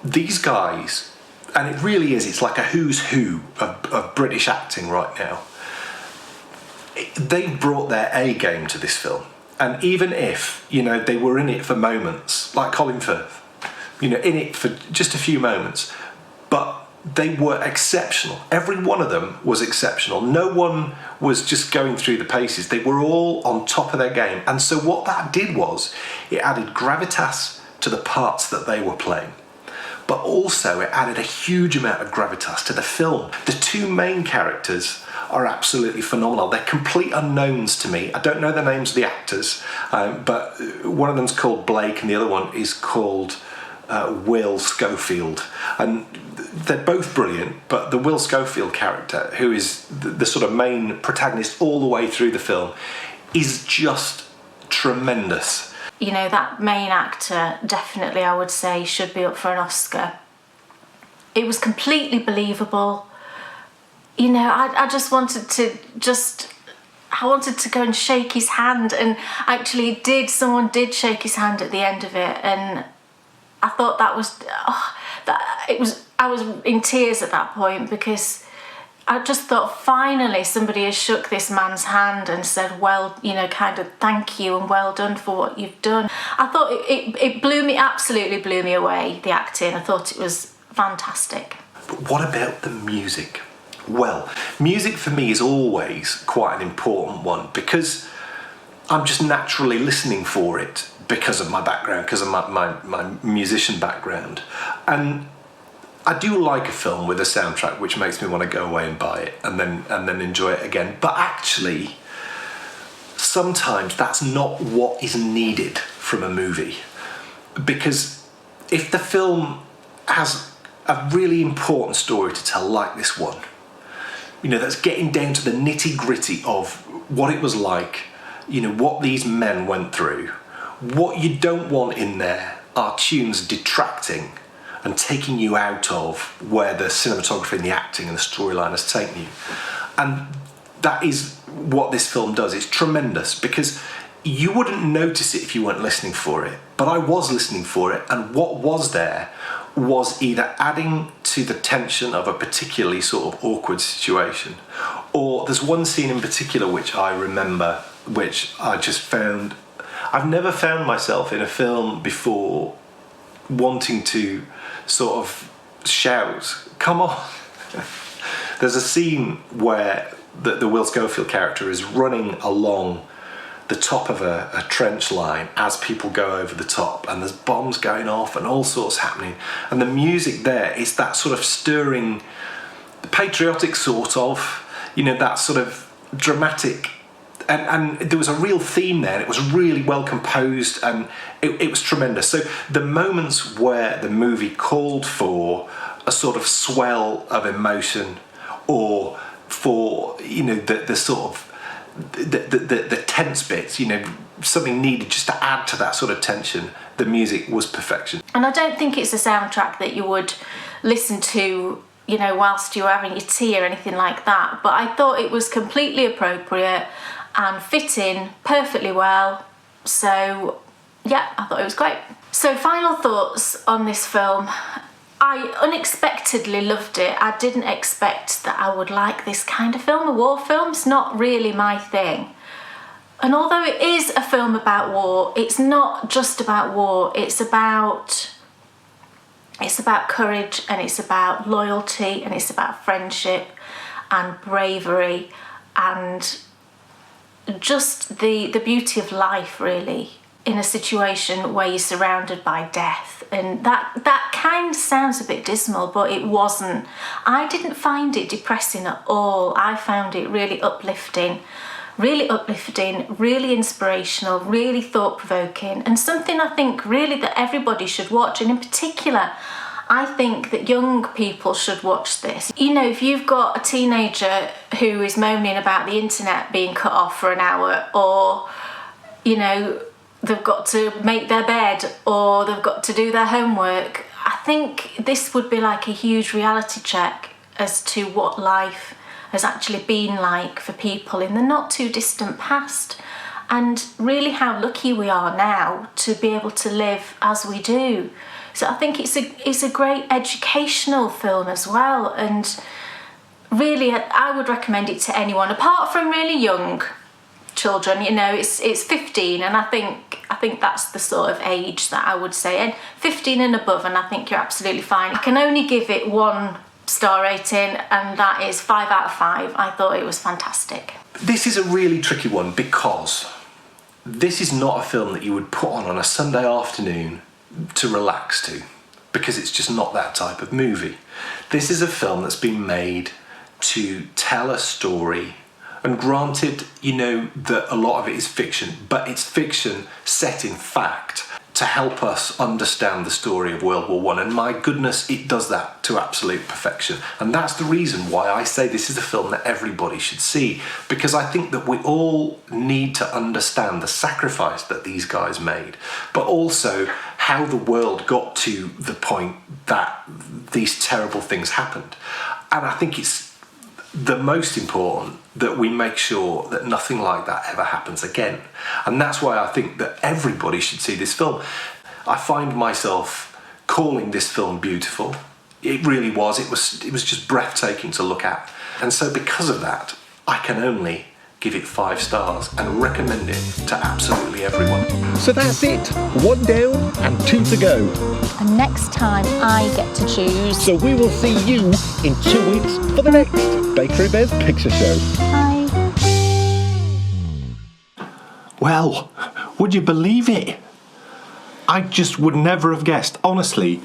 These guys, and it really is, it's like a who's who of British acting right now. They brought their A game to this film. And even if, you know, they were in it for moments, like Colin Firth, you know, in it for just a few moments, but they were exceptional. Every one of them was exceptional. No one was just going through the paces. They were all on top of their game. And so what that did was, it added gravitas to the parts that they were playing. But also it added a huge amount of gravitas to the film. The two main characters are absolutely phenomenal. They're complete unknowns to me. I don't know the names of the actors, but one of them's called Blake and the other one is called Will Schofield. And they're both brilliant, but the Will Schofield character, who is the sort of main protagonist all the way through the film, is just tremendous. You know, that main actor, definitely, I would say, should be up for an Oscar. It was completely believable. You know, I just wanted to I wanted to go and shake his hand, and actually someone did shake his hand at the end of it, and I thought that was, I was in tears at that point, because I just thought, finally somebody has shook this man's hand and said, well, you know, kind of thank you and well done for what you've done. I thought it absolutely blew me away, the acting. I thought it was fantastic. But what about the music? Well, music for me is always quite an important one, because I'm just naturally listening for it because of my background, because of my musician background. And I do like a film with a soundtrack which makes me want to go away and buy it and then enjoy it again. But actually, sometimes that's not what is needed from a movie. Because if the film has a really important story to tell, like this one, you know, that's getting down to the nitty-gritty of what it was like, you know, what these men went through, what you don't want in there are tunes detracting and taking you out of where the cinematography and the acting and the storyline has taken you. And that is what this film does. It's tremendous, because you wouldn't notice it if you weren't listening for it. But I was listening for it, and what was there was either adding to the tension of a particularly sort of awkward situation, or there's one scene in particular which I remember, which I just found, I've never found myself in a film before wanting to sort of shout, "Come on!" There's a scene where the Will Schofield character is running along the top of a trench line as people go over the top, and there's bombs going off and all sorts happening, and the music there is that sort of stirring, patriotic sort of, you know, that sort of dramatic, and there was a real theme there, and it was really well composed, and it was tremendous. So the moments where the movie called for a sort of swell of emotion, or for, you know, the sort of the tense bits, you know, something needed just to add to that sort of tension, the music was perfection. And I don't think it's a soundtrack that you would listen to, you know, whilst you were having your tea or anything like that, but I thought it was completely appropriate and fit in perfectly well. So yeah, I thought it was great. So final thoughts on this film. I unexpectedly loved it. I didn't expect that I would like this kind of film. A war film's not really my thing. And although it is a film about war, it's not just about war. It's about courage, and it's about loyalty, and it's about friendship and bravery, and just the beauty of life, really, in a situation where you're surrounded by death. And that kind of sounds a bit dismal, but it wasn't. I didn't find it depressing at all. I found it really uplifting, really inspirational, really thought-provoking, and something I think really that everybody should watch. And in particular, I think that young people should watch this. You know, if you've got a teenager who is moaning about the internet being cut off for an hour, or, you know, they've got to make their bed, or they've got to do their homework, I think this would be like a huge reality check as to what life has actually been like for people in the not too distant past, and really how lucky we are now to be able to live as we do. So I think it's a great educational film as well, and really I would recommend it to anyone, apart from really young children. You know, it's 15, and I think that's the sort of age that I would say, and 15 and above, and I think you're absolutely fine. I can only give it 1 star rating, and that is 5 out of 5. I thought it was fantastic. This is a really tricky one, because this is not a film that you would put on a Sunday afternoon to relax to, because it's just not that type of movie. This is a film that's been made to tell a story, and granted, you know, that a lot of it is fiction, but it's fiction set in fact to help us understand the story of World War One, and my goodness, it does that to absolute perfection. And that's the reason why I say this is a film that everybody should see, because I think that we all need to understand the sacrifice that these guys made, but also how the world got to the point that these terrible things happened. And I think it's the most important that we make sure that nothing like that ever happens again. And that's why I think that everybody should see this film. I find myself calling this film beautiful. It really was. It was just breathtaking to look at. And so because of that, I can only give it 5 stars and recommend it to absolutely everyone. So that's it. 1 down and 2 to go. And next time I get to choose. So we will see you in 2 weeks for the next Bakery Bears Picture Show. Bye. Well, would you believe it? I just would never have guessed. Honestly,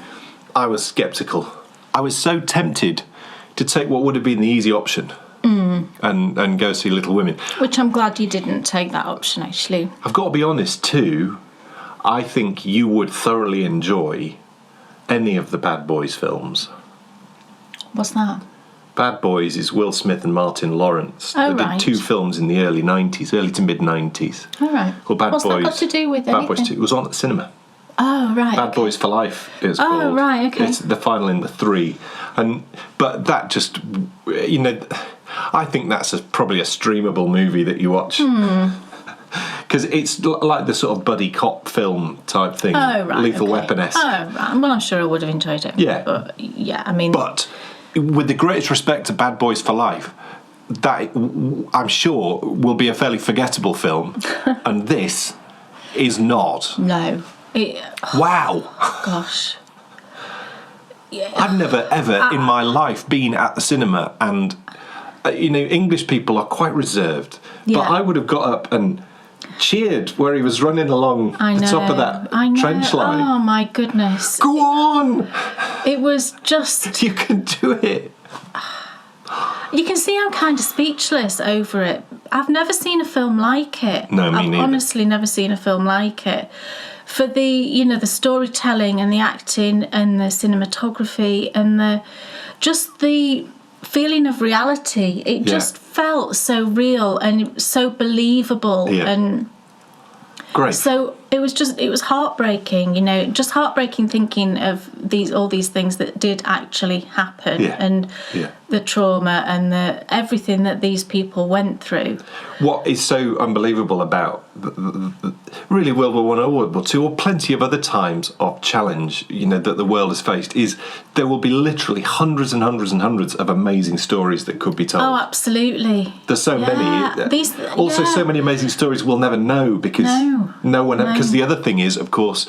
I was sceptical. I was so tempted to take what would have been the easy option and go see Little Women. Which I'm glad you didn't take that option, actually. I've got to be honest too, I think you would thoroughly enjoy any of the Bad Boys films. What's that? Bad Boys is Will Smith and Martin Lawrence. Oh, they right. did 2 films in the early to mid 90s. All right. Called Bad What's Boys. that got to do with Bad anything? Boys 2. It was on at the cinema. Oh, right. Bad Boys for Life is called. Oh, right, okay. It's the final in the 3. But that just, you know, I think that's probably a streamable movie that you watch. because it's like the sort of buddy cop film type thing. Oh, right. Lethal Weapon-esque. Oh, right. Well, I'm sure I would have enjoyed it. Yeah. But, yeah, I mean... But with the greatest respect to Bad Boys for Life, that I'm sure will be a fairly forgettable film, and this is not. No. Wow. Gosh. Yeah. I've never ever in my life been at the cinema, and English people are quite reserved. Yeah. But I would have got up and cheered where he was running along the top of that trench line. Oh my goodness. Go on! It was just... You can do it. You can see I'm kind of speechless over it. I've never seen a film like it. No, me I've neither. honestly never seen a film like it. For the, the storytelling and the acting and the cinematography and the feeling of reality. It just felt so real and so believable. Yeah. And great. So it was heartbreaking, just heartbreaking thinking of all these things that did actually happen, and the trauma and everything that these people went through. What is so unbelievable about really World War I or World War II or plenty of other times of challenge, that the world has faced, is there will be literally hundreds and hundreds and hundreds of amazing stories that could be told. Oh, absolutely. There's so many. So many amazing stories we'll never know because no one. Because the other thing is, of course,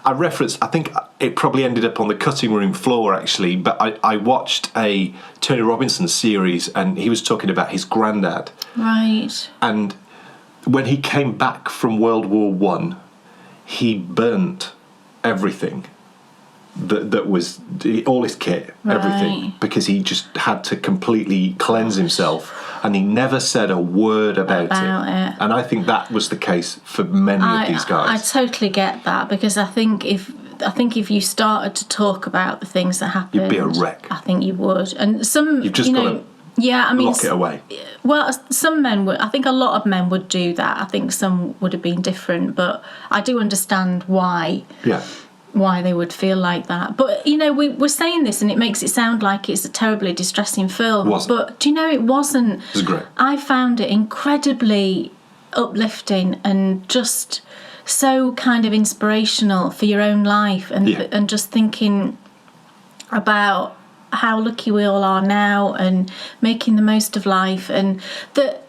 I think it probably ended up on the cutting room floor actually, but I watched a Tony Robbins series and he was talking about his granddad. Right. And when he came back from World War I, he burnt everything that was all his kit, everything, because he just had to completely cleanse himself. And he never said a word about it. And I think that was the case for many of these guys. I totally get that, because I think if you started to talk about the things that happened, you'd be a wreck. I think you would. And some, you've just got to lock it away. Well, some men would. I think a lot of men would do that. I think some would have been different, but I do understand why. Yeah. Why they would feel like that. But, we're saying this and it makes it sound like it's a terribly distressing film. But, do you know, it wasn't. It was great. I found it incredibly uplifting and just so kind of inspirational for your own life and just thinking about how lucky we all are now and making the most of life and that.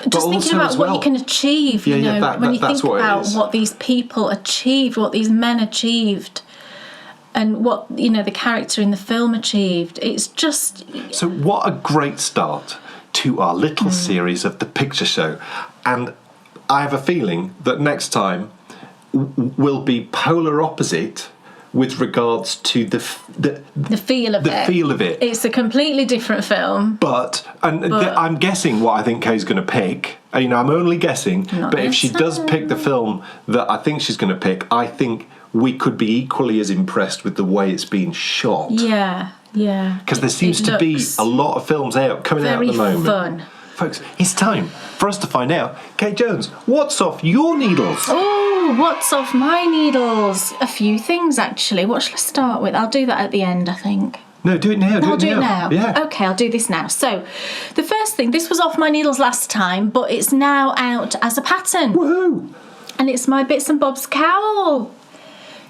Just thinking about what you can achieve, when you think about what these people achieved, what these men achieved, and what, the character in the film achieved. It's just... So what a great start to our little series of The Picture Show. And I have a feeling that next time will be polar opposite with regards to the feel of it. Feel of it. It's a completely different film. But I'm guessing what I think Kay's going to pick. I'm only guessing. But if she does pick the film that I think she's going to pick, I think we could be equally as impressed with the way it's been shot. Yeah. Because there seems to be a lot of films coming out at the moment. Very fun. Folks, it's time for us to find out, Kate Jones, what's off your needles? Oh, what's off my needles? A few things, actually. What shall I start with? I'll do that at the end, I think. No, do it now. I'll do it now. Yeah. Okay, I'll do this now. So, the first thing, this was off my needles last time, but it's now out as a pattern. Woohoo! And it's my Bits and Bobs cowl.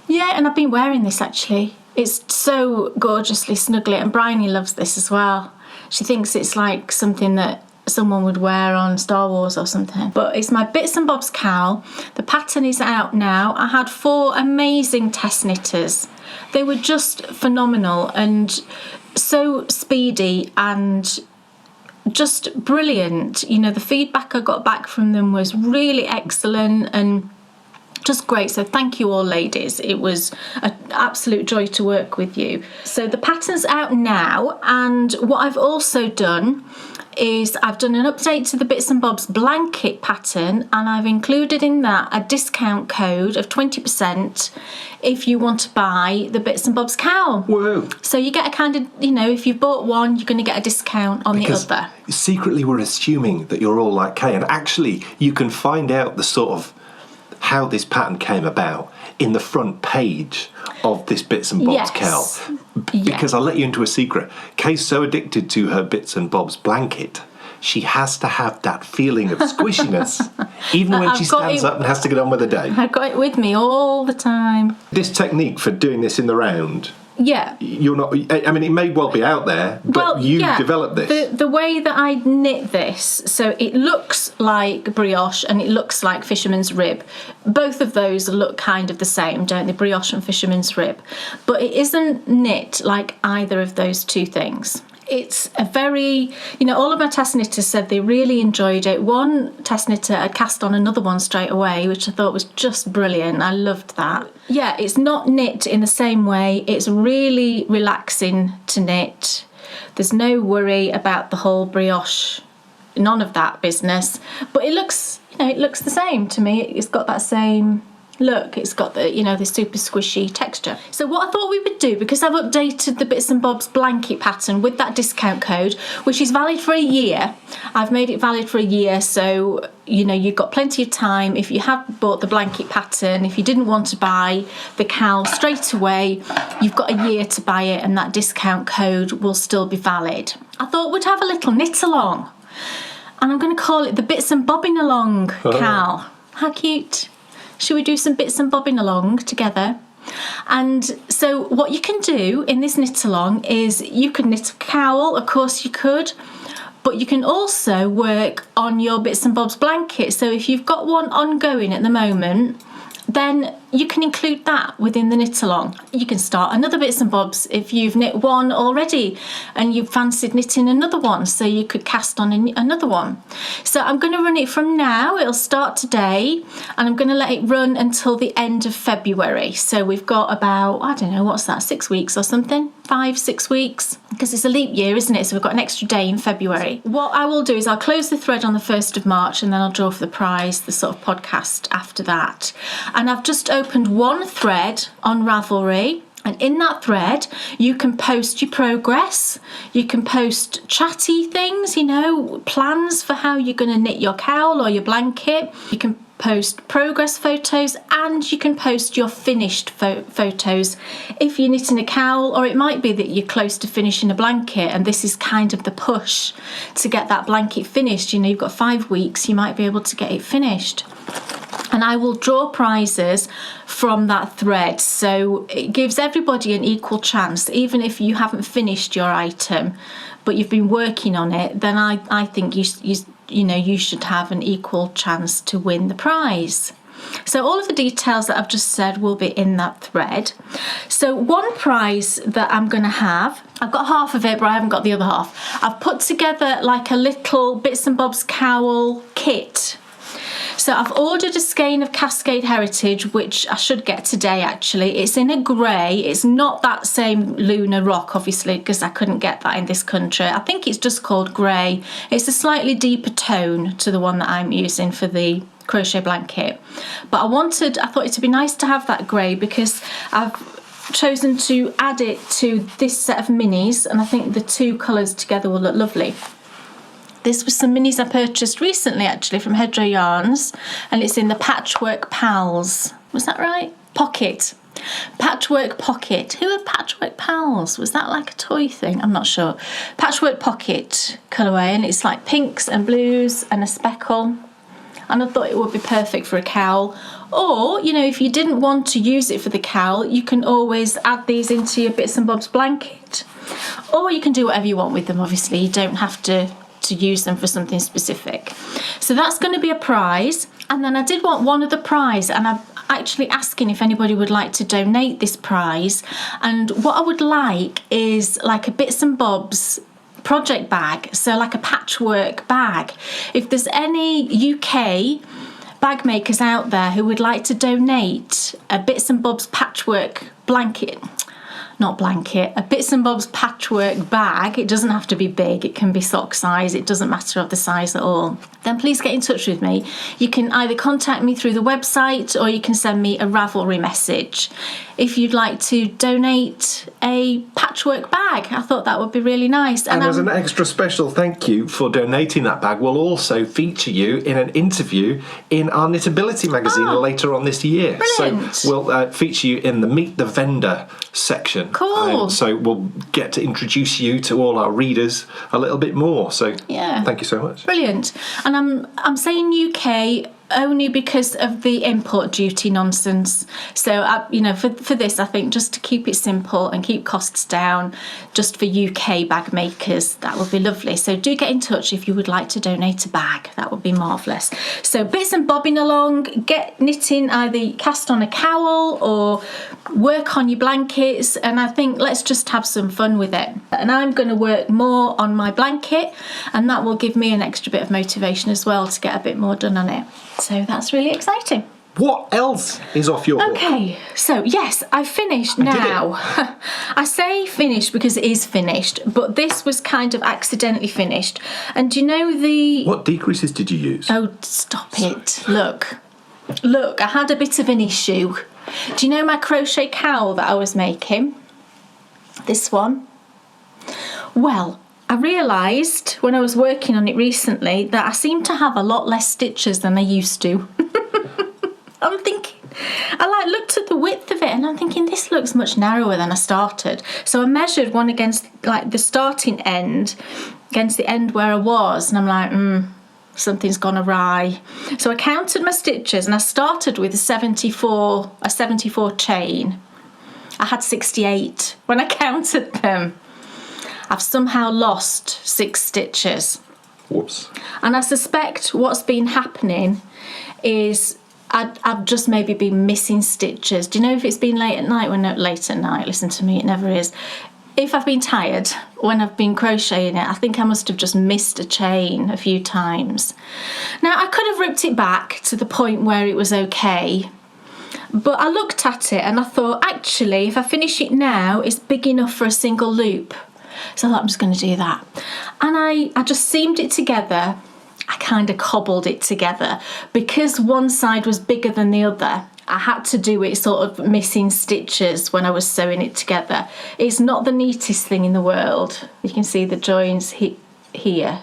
Yeah, and I've been wearing this, actually. It's so gorgeously snuggly, and Bryony loves this as well. She thinks it's like something that someone would wear on Star Wars or something. But it's my Bits and Bobs cowl. The pattern is out now. I had 4 amazing test knitters. They were just phenomenal and so speedy and just brilliant. The feedback I got back from them was really excellent and just great. So thank you all, ladies. It was an absolute joy to work with you. So the pattern's out now, and what I've also done is I've done an update to the Bits and Bobs blanket pattern, and I've included in that a discount code of 20% if you want to buy the Bits and Bobs cowl. Whoa. So you get a kind of, if you've bought one, you're going to get a discount on the other. Secretly we're assuming that you're all like Kay, and actually you can find out the sort of how this pattern came about in the front page of this Bits and Bobs cowl. Because I'll let you into a secret. Kay's so addicted to her Bits and Bobs blanket, she has to have that feeling of squishiness, even when she stands up and has to get on with the day. I've got it with me all the time. This technique for doing this in the round, yeah, you're not. I mean, it may well be out there, but you developed this. The way that I knit this, so it looks like brioche and it looks like fisherman's rib. Both of those look kind of the same, don't they? Brioche and fisherman's rib, but it isn't knit like either of those two things. It's a very, all of my test knitters said they really enjoyed it. One test knitter had cast on another one straight away, which I thought was just brilliant. I loved that. Yeah, it's not knit in the same way. It's really relaxing to knit. There's no worry about the whole brioche, none of that business. But it looks, it looks the same to me. It's got that same look. It's got the, the super squishy texture. So what I thought we would do, because I've updated the Bits and Bobs blanket pattern with that discount code, which is valid for a year. I've made it valid for a year, so you've got plenty of time. If you have bought the blanket pattern, if you didn't want to buy the cowl straight away, you've got a year to buy it, and that discount code will still be valid. I thought we'd have a little knit along, and I'm going to call it the Bits and Bobbing Along cowl. How cute. Should we do some bits and bobbing along together? And so what you can do in this knit along is you could knit a cowl, of course you could, but you can also work on your Bits and Bobs blanket. So if you've got one ongoing at the moment, then you can include that within the knit along. You can start another Bits and Bobs if you've knit one already and you've fancied knitting another one, so you could cast on another one. So I'm going to run it from now. It'll start today and I'm going to let it run until the end of February. So we've got about, I don't know, what's that, 6 weeks or something? 5-6 weeks, because it's a leap year, isn't it? So we've got an extra day in February. What I will do is I'll close the thread on the 1st of March and then I'll draw for the prize, the sort of podcast after that. And I've just opened one thread on Ravelry, and in that thread you can post your progress, you can post chatty things, plans for how you're going to knit your cowl or your blanket, you can post progress photos, and you can post your finished photos if you're knitting a cowl, or it might be that you're close to finishing a blanket and this is kind of the push to get that blanket finished. You've got 5 weeks, you might be able to get it finished. And I will draw prizes from that thread, so it gives everybody an equal chance. Even if you haven't finished your item but you've been working on it, then I think you should have an equal chance to win the prize. So all of the details that I've just said will be in that thread. So one prize that I'm going to have, I've got half of it but I haven't got the other half. I've put together like a little Bits and Bobs cowl kit. So I've ordered a skein of Cascade Heritage, which I should get today actually. It's in a grey. It's not that same Lunar Rock, obviously, because I couldn't get that in this country. I think it's just called grey. It's a slightly deeper tone to the one that I'm using for the crochet blanket. But I thought it'd be nice to have that grey because I've chosen to add it to this set of minis, and I think the two colours together will look lovely. This was some minis I purchased recently actually from Hedgerow Yarns, and it's in the Patchwork Pals. Was that right? Pocket. Patchwork Pocket. Who are Patchwork Pals? Was that like a toy thing? I'm not sure. Patchwork Pocket colourway, and it's like pinks and blues and a speckle. And I thought it would be perfect for a cowl. Or, if you didn't want to use it for the cowl, you can always add these into your Bits and Bobs blanket. Or you can do whatever you want with them, obviously. You don't have to use them for something specific. So that's going to be a prize. And then I did want one other prize, and I'm actually asking if anybody would like to donate this prize. And what I would like is like a Bits and Bobs project bag, so like a patchwork bag. If there's any UK bag makers out there who would like to donate a Bits and Bobs patchwork a Bits and Bobs patchwork bag, it doesn't have to be big, it can be sock size, it doesn't matter of the size at all, then please get in touch with me. You can either contact me through the website or you can send me a Ravelry message if you'd like to donate a patchwork bag. I thought that would be really nice. And as an extra special thank you for donating that bag, we'll also feature you in an interview in our Knitability magazine later on this year. Brilliant. So we'll feature you in the Meet the Vendor section Pattern. Cool. So we'll get to introduce you to all our readers a little bit more. So Yeah. thank you so much. Brilliant. And I'm saying UK only because of the import duty nonsense. So, for this, I think just to keep it simple and keep costs down, just for UK bag makers, that would be lovely. So do get in touch if you would like to donate a bag. That would be marvellous. So bits and bobbing along, get knitting, either cast on a cowl or work on your blankets. And I think let's just have some fun with it. And I'm going to work more on my blanket, and that will give me an extra bit of motivation as well to get a bit more done on it. So that's really exciting. What else is off your book? Okay, so yes, I've finished now. I say finished because it is finished, but this was kind of accidentally finished. And do you know What decreases did you use? Oh, stop it. Look, I had a bit of an issue. Do you know my crochet cowl that I was making? This one? Well, I realised when I was working on it recently that I seem to have a lot less stitches than I used to. I'm thinking, I looked at the width of it and I'm thinking this looks much narrower than I started. So I measured one against the starting end against the end where I was, and I'm like, something's gone awry. So I counted my stitches and I started with a 74 chain. I had 68 when I counted them. I've somehow lost 6 stitches. Whoops. And I suspect what's been happening is I've just maybe been missing stitches. Do you know if it's been late at night? Well, no, late at night, listen to me, it never is. If I've been tired when I've been crocheting it, I think I must have just missed a chain a few times. Now, I could have ripped it back to the point where it was okay, but I looked at it and I thought, actually, if I finish it now, it's big enough for a single loop. So I thought I'm just going to do that. And I just seamed it together. I kind of cobbled it together because one side was bigger than the other. I had to do it sort of missing stitches when I was sewing it together. It's not the neatest thing in the world. You can see the joins here.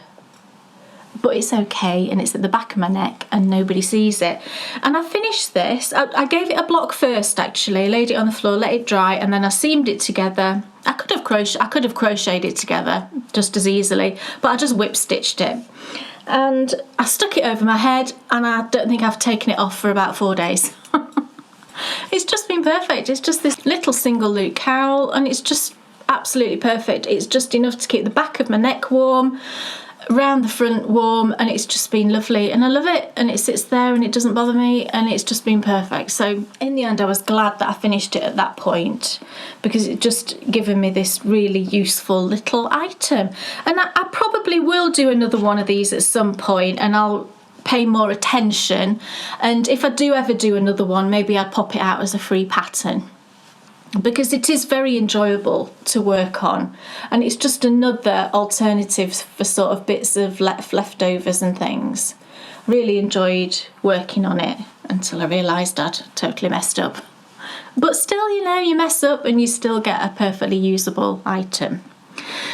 But it's okay, and it's at the back of my neck and nobody sees it. And I finished this. I gave it a block first, actually. Laid it on the floor, let it dry, and then I seamed it together. I could have crocheted it together just as easily, but I just whip stitched it. And I stuck it over my head, and I don't think I've taken it off for about 4 days. It's just been perfect. It's just this little single loop cowl, and it's just absolutely perfect. It's just enough to keep the back of my neck warm, around the front warm, and it's just been lovely, and I love it, and it sits there and it doesn't bother me, and it's just been perfect. So in the end I was glad that I finished it at that point, because it just given me this really useful little item. And I probably will do another one of these at some point, and I'll pay more attention, and if I do ever do another one, maybe I'd pop it out as a free pattern, because it is very enjoyable to work on, and it's just another alternative for sort of bits of leftovers and things. Really enjoyed working on it until I realised I'd totally messed up. But still, you mess up and you still get a perfectly usable item.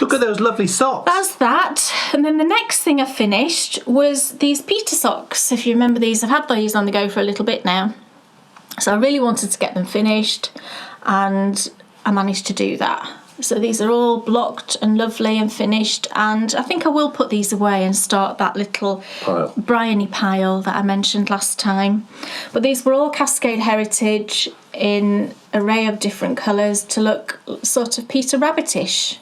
Look at those lovely socks. That's that. And then the next thing I finished was these Peter socks. If you remember these, I've had these on the go for a little bit now. So I really wanted to get them finished, and I managed to do that. So these are all blocked and lovely and finished, and I think I will put these away and start that little Bryony pile that I mentioned last time. But these were all Cascade Heritage in an array of different colours to look sort of Peter Rabbitish,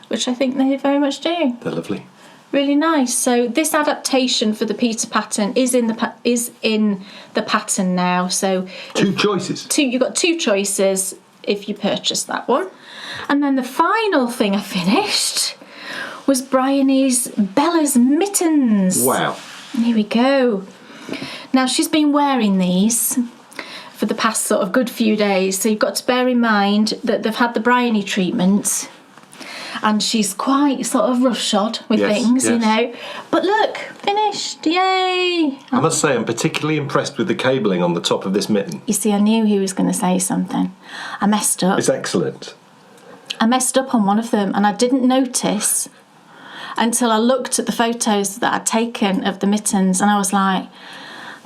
which I think they very much do. They're lovely. Really nice. So this adaptation for the Peter pattern is in the pattern now. So two choices. You've got 2 choices if you purchase that one. And then the final thing I finished was Bryony's Bella's Mittens. Wow. And here we go. Now she's been wearing these for the past sort of good few days, so you've got to bear in mind that they've had the Bryony treatment, and she's quite sort of roughshod with things, you know. But look, finished, yay! I must say I'm particularly impressed with the cabling on the top of this mitten. You see, I knew he was going to say something. I messed up. It's excellent. I messed up on one of them, and I didn't notice until I looked at the photos that I'd taken of the mittens, and I was like,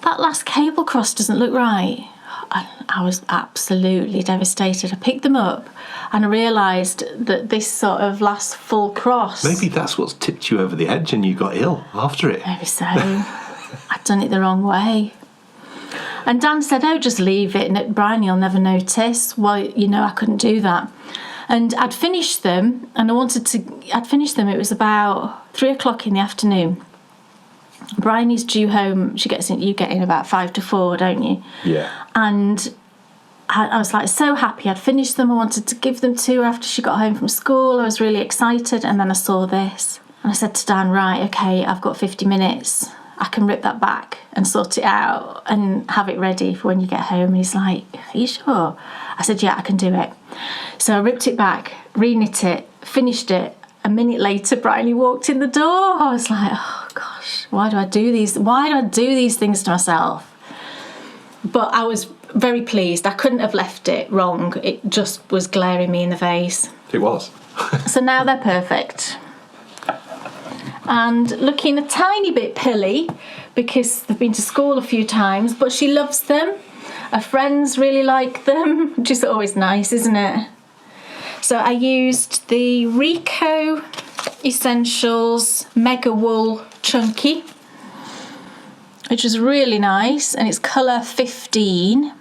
that last cable cross doesn't look right. I I was absolutely devastated. I picked them up and I realised that this sort of last full cross... Maybe that's what's tipped you over the edge and you got ill after it. Maybe so. I'd done it the wrong way. And Dan said, oh, just leave it and Bryony will never notice. Well, I couldn't do that. And I'd finished them and I'd finished them. It was about 3:00 in the afternoon. Bryony's due home. You get in about 5 to 4, don't you? Yeah. And I was like so happy. I'd finished them. I wanted to give them to her after she got home from school. I was really excited. And then I saw this. And I said to Dan, right, okay, I've got 50 minutes. I can rip that back and sort it out and have it ready for when you get home. And he's like, are you sure? I said, yeah, I can do it. So I ripped it back, re-knit it, finished it. A minute later, Bryony walked in the door. I was like, oh gosh, why do I do these things to myself? But I was very pleased. I couldn't have left it wrong. It just was glaring me in the face. It was. So now they're perfect. And looking a tiny bit pilly because they've been to school a few times, but she loves them. Her friends really like them, which is always nice, isn't it? So I used the Rico Essentials Mega Wool Chunky, which was really nice, and it's colour 15.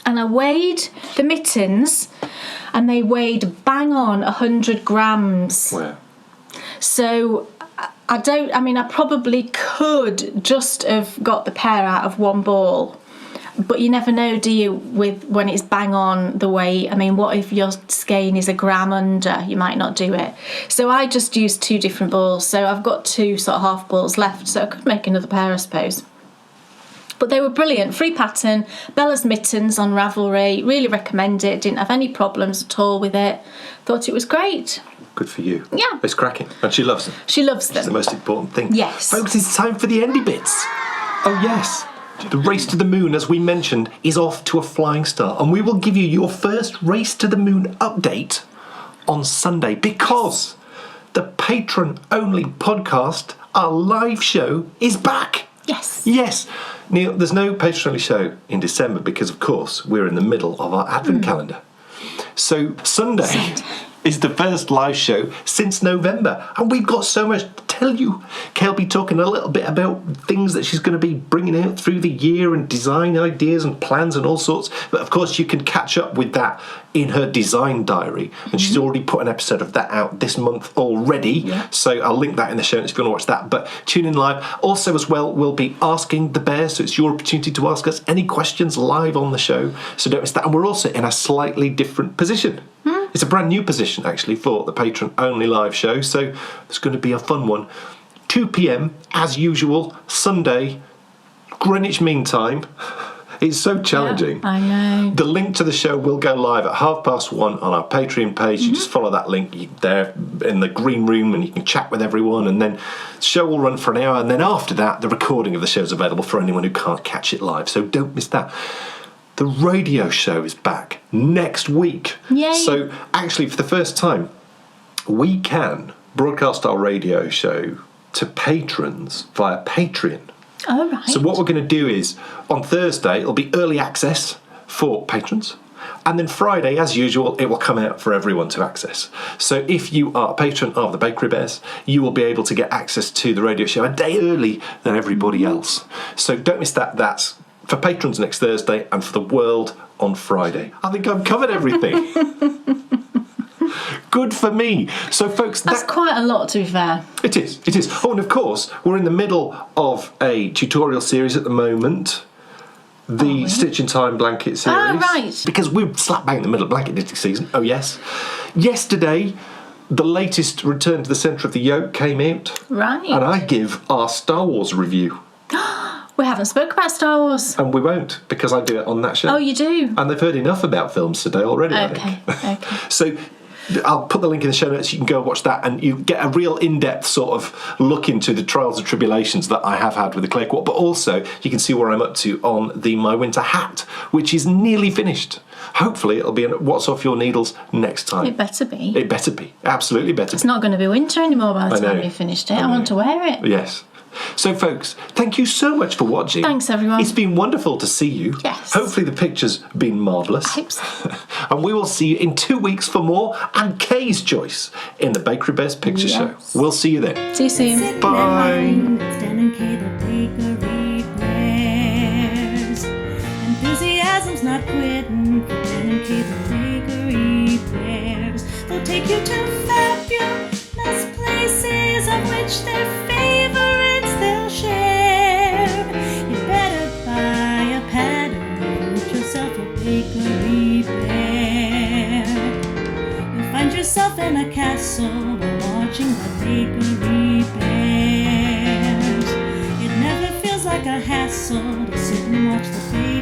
And I weighed the mittens, and they weighed bang on 100 grams. Wow. So I probably could just have got the pair out of one ball. But you never know, do you, when it's bang on the weight? I mean, what if your skein is a gram under? You might not do it. So I just used 2 different balls. So I've got 2 sort of half balls left, so I could make another pair, I suppose. But they were brilliant. Free pattern, Bella's Mittens on Ravelry. Really recommend it. Didn't have any problems at all with it. Thought it was great. Good for you. Yeah. It's cracking. And she loves them. She loves them. It's the most important thing. Yes. Folks, it's time for the Endy Bits. Oh, yes. The Race to the Moon, as we mentioned, is off to a flying start. And we will give you your first Race to the Moon update on Sunday because the Patron-only podcast, our live show, is back. Yes. Yes. Neil, there's no Patron-only show in December because, of course, we're in the middle of our Advent calendar. So Sunday is the first live show since November, and we've got so much to tell you. Kay will be talking a little bit about things that she's going to be bringing out through the year and design ideas and plans and all sorts, but of course you can catch up with that in her design diary, and she's already put an episode of that out this month already, so I'll link that in the show notes if you want to watch that. But tune in live. Also as well, we'll be asking the bears, so it's your opportunity to ask us any questions live on the show, so don't miss that. And we're also in a slightly different position. It's a brand new position, actually, for the Patron-only live show, so it's going to be a fun one. 2 p.m, as usual, Sunday, Greenwich Mean Time. It's so challenging. Yeah, I know. The link to the show will go live at 1:30 on our Patreon page. You just follow that link there in the green room and you can chat with everyone, and then the show will run for an hour, and then after that, the recording of the show is available for anyone who can't catch it live, so don't miss that. The radio show is back next week. Yay. So actually, for the first time, we can broadcast our radio show to patrons via Patreon. Oh, right. So what we're going to do is, on Thursday, it'll be early access for patrons. And then Friday, as usual, it will come out for everyone to access. So if you are a patron of the Bakery Bears, you will be able to get access to the radio show a day early than everybody else. So don't miss that. That's for patrons next Thursday and for the world on Friday. I think I've covered everything. Good for me. So, folks, that's quite a lot, to be fair. It is. It is. Oh, and of course, we're in the middle of a tutorial series at the moment. The Stitch in Time blanket series. Oh, right. Because we're slap bang in the middle of blanket knitting season. Oh, yes. Yesterday, the latest Return to the Centre of the Yoke came out. Right. And I give our Star Wars review. We haven't spoke about Star Wars. And we won't, because I do it on that show. Oh, you do? And they've heard enough about films today already, I think. Okay. So I'll put the link in the show notes. You can go and watch that, and you get a real in-depth sort of look into the trials and tribulations that I have had with the clay court. But also, you can see where I'm up to on the My Winter hat, which is nearly finished. Hopefully, it'll be in What's Off Your Needles next time. It better be. It better be. Absolutely better. It's not going to be winter anymore by the time you've finished it. I want to wear it. Yes. So, folks, thank you so much for watching. Thanks, everyone. It's been wonderful to see you. Yes. Hopefully the picture's been marvellous. I hope so. And we will see you in 2 weeks for more and Kay's choice in the Bakery Bears Picture Show. We'll see you then. See you soon. Bye. Stan and Kay, the bakery bears. Enthusiasm's not quitting for Stan and Kay, the bakery bears. They'll take you to fabulous places of which their favorites they'll share. You better buy a pattern and get yourself a bakery bear. You'll find yourself in a castle while watching the bakery bears. It never feels like a hassle to sit and watch the bakery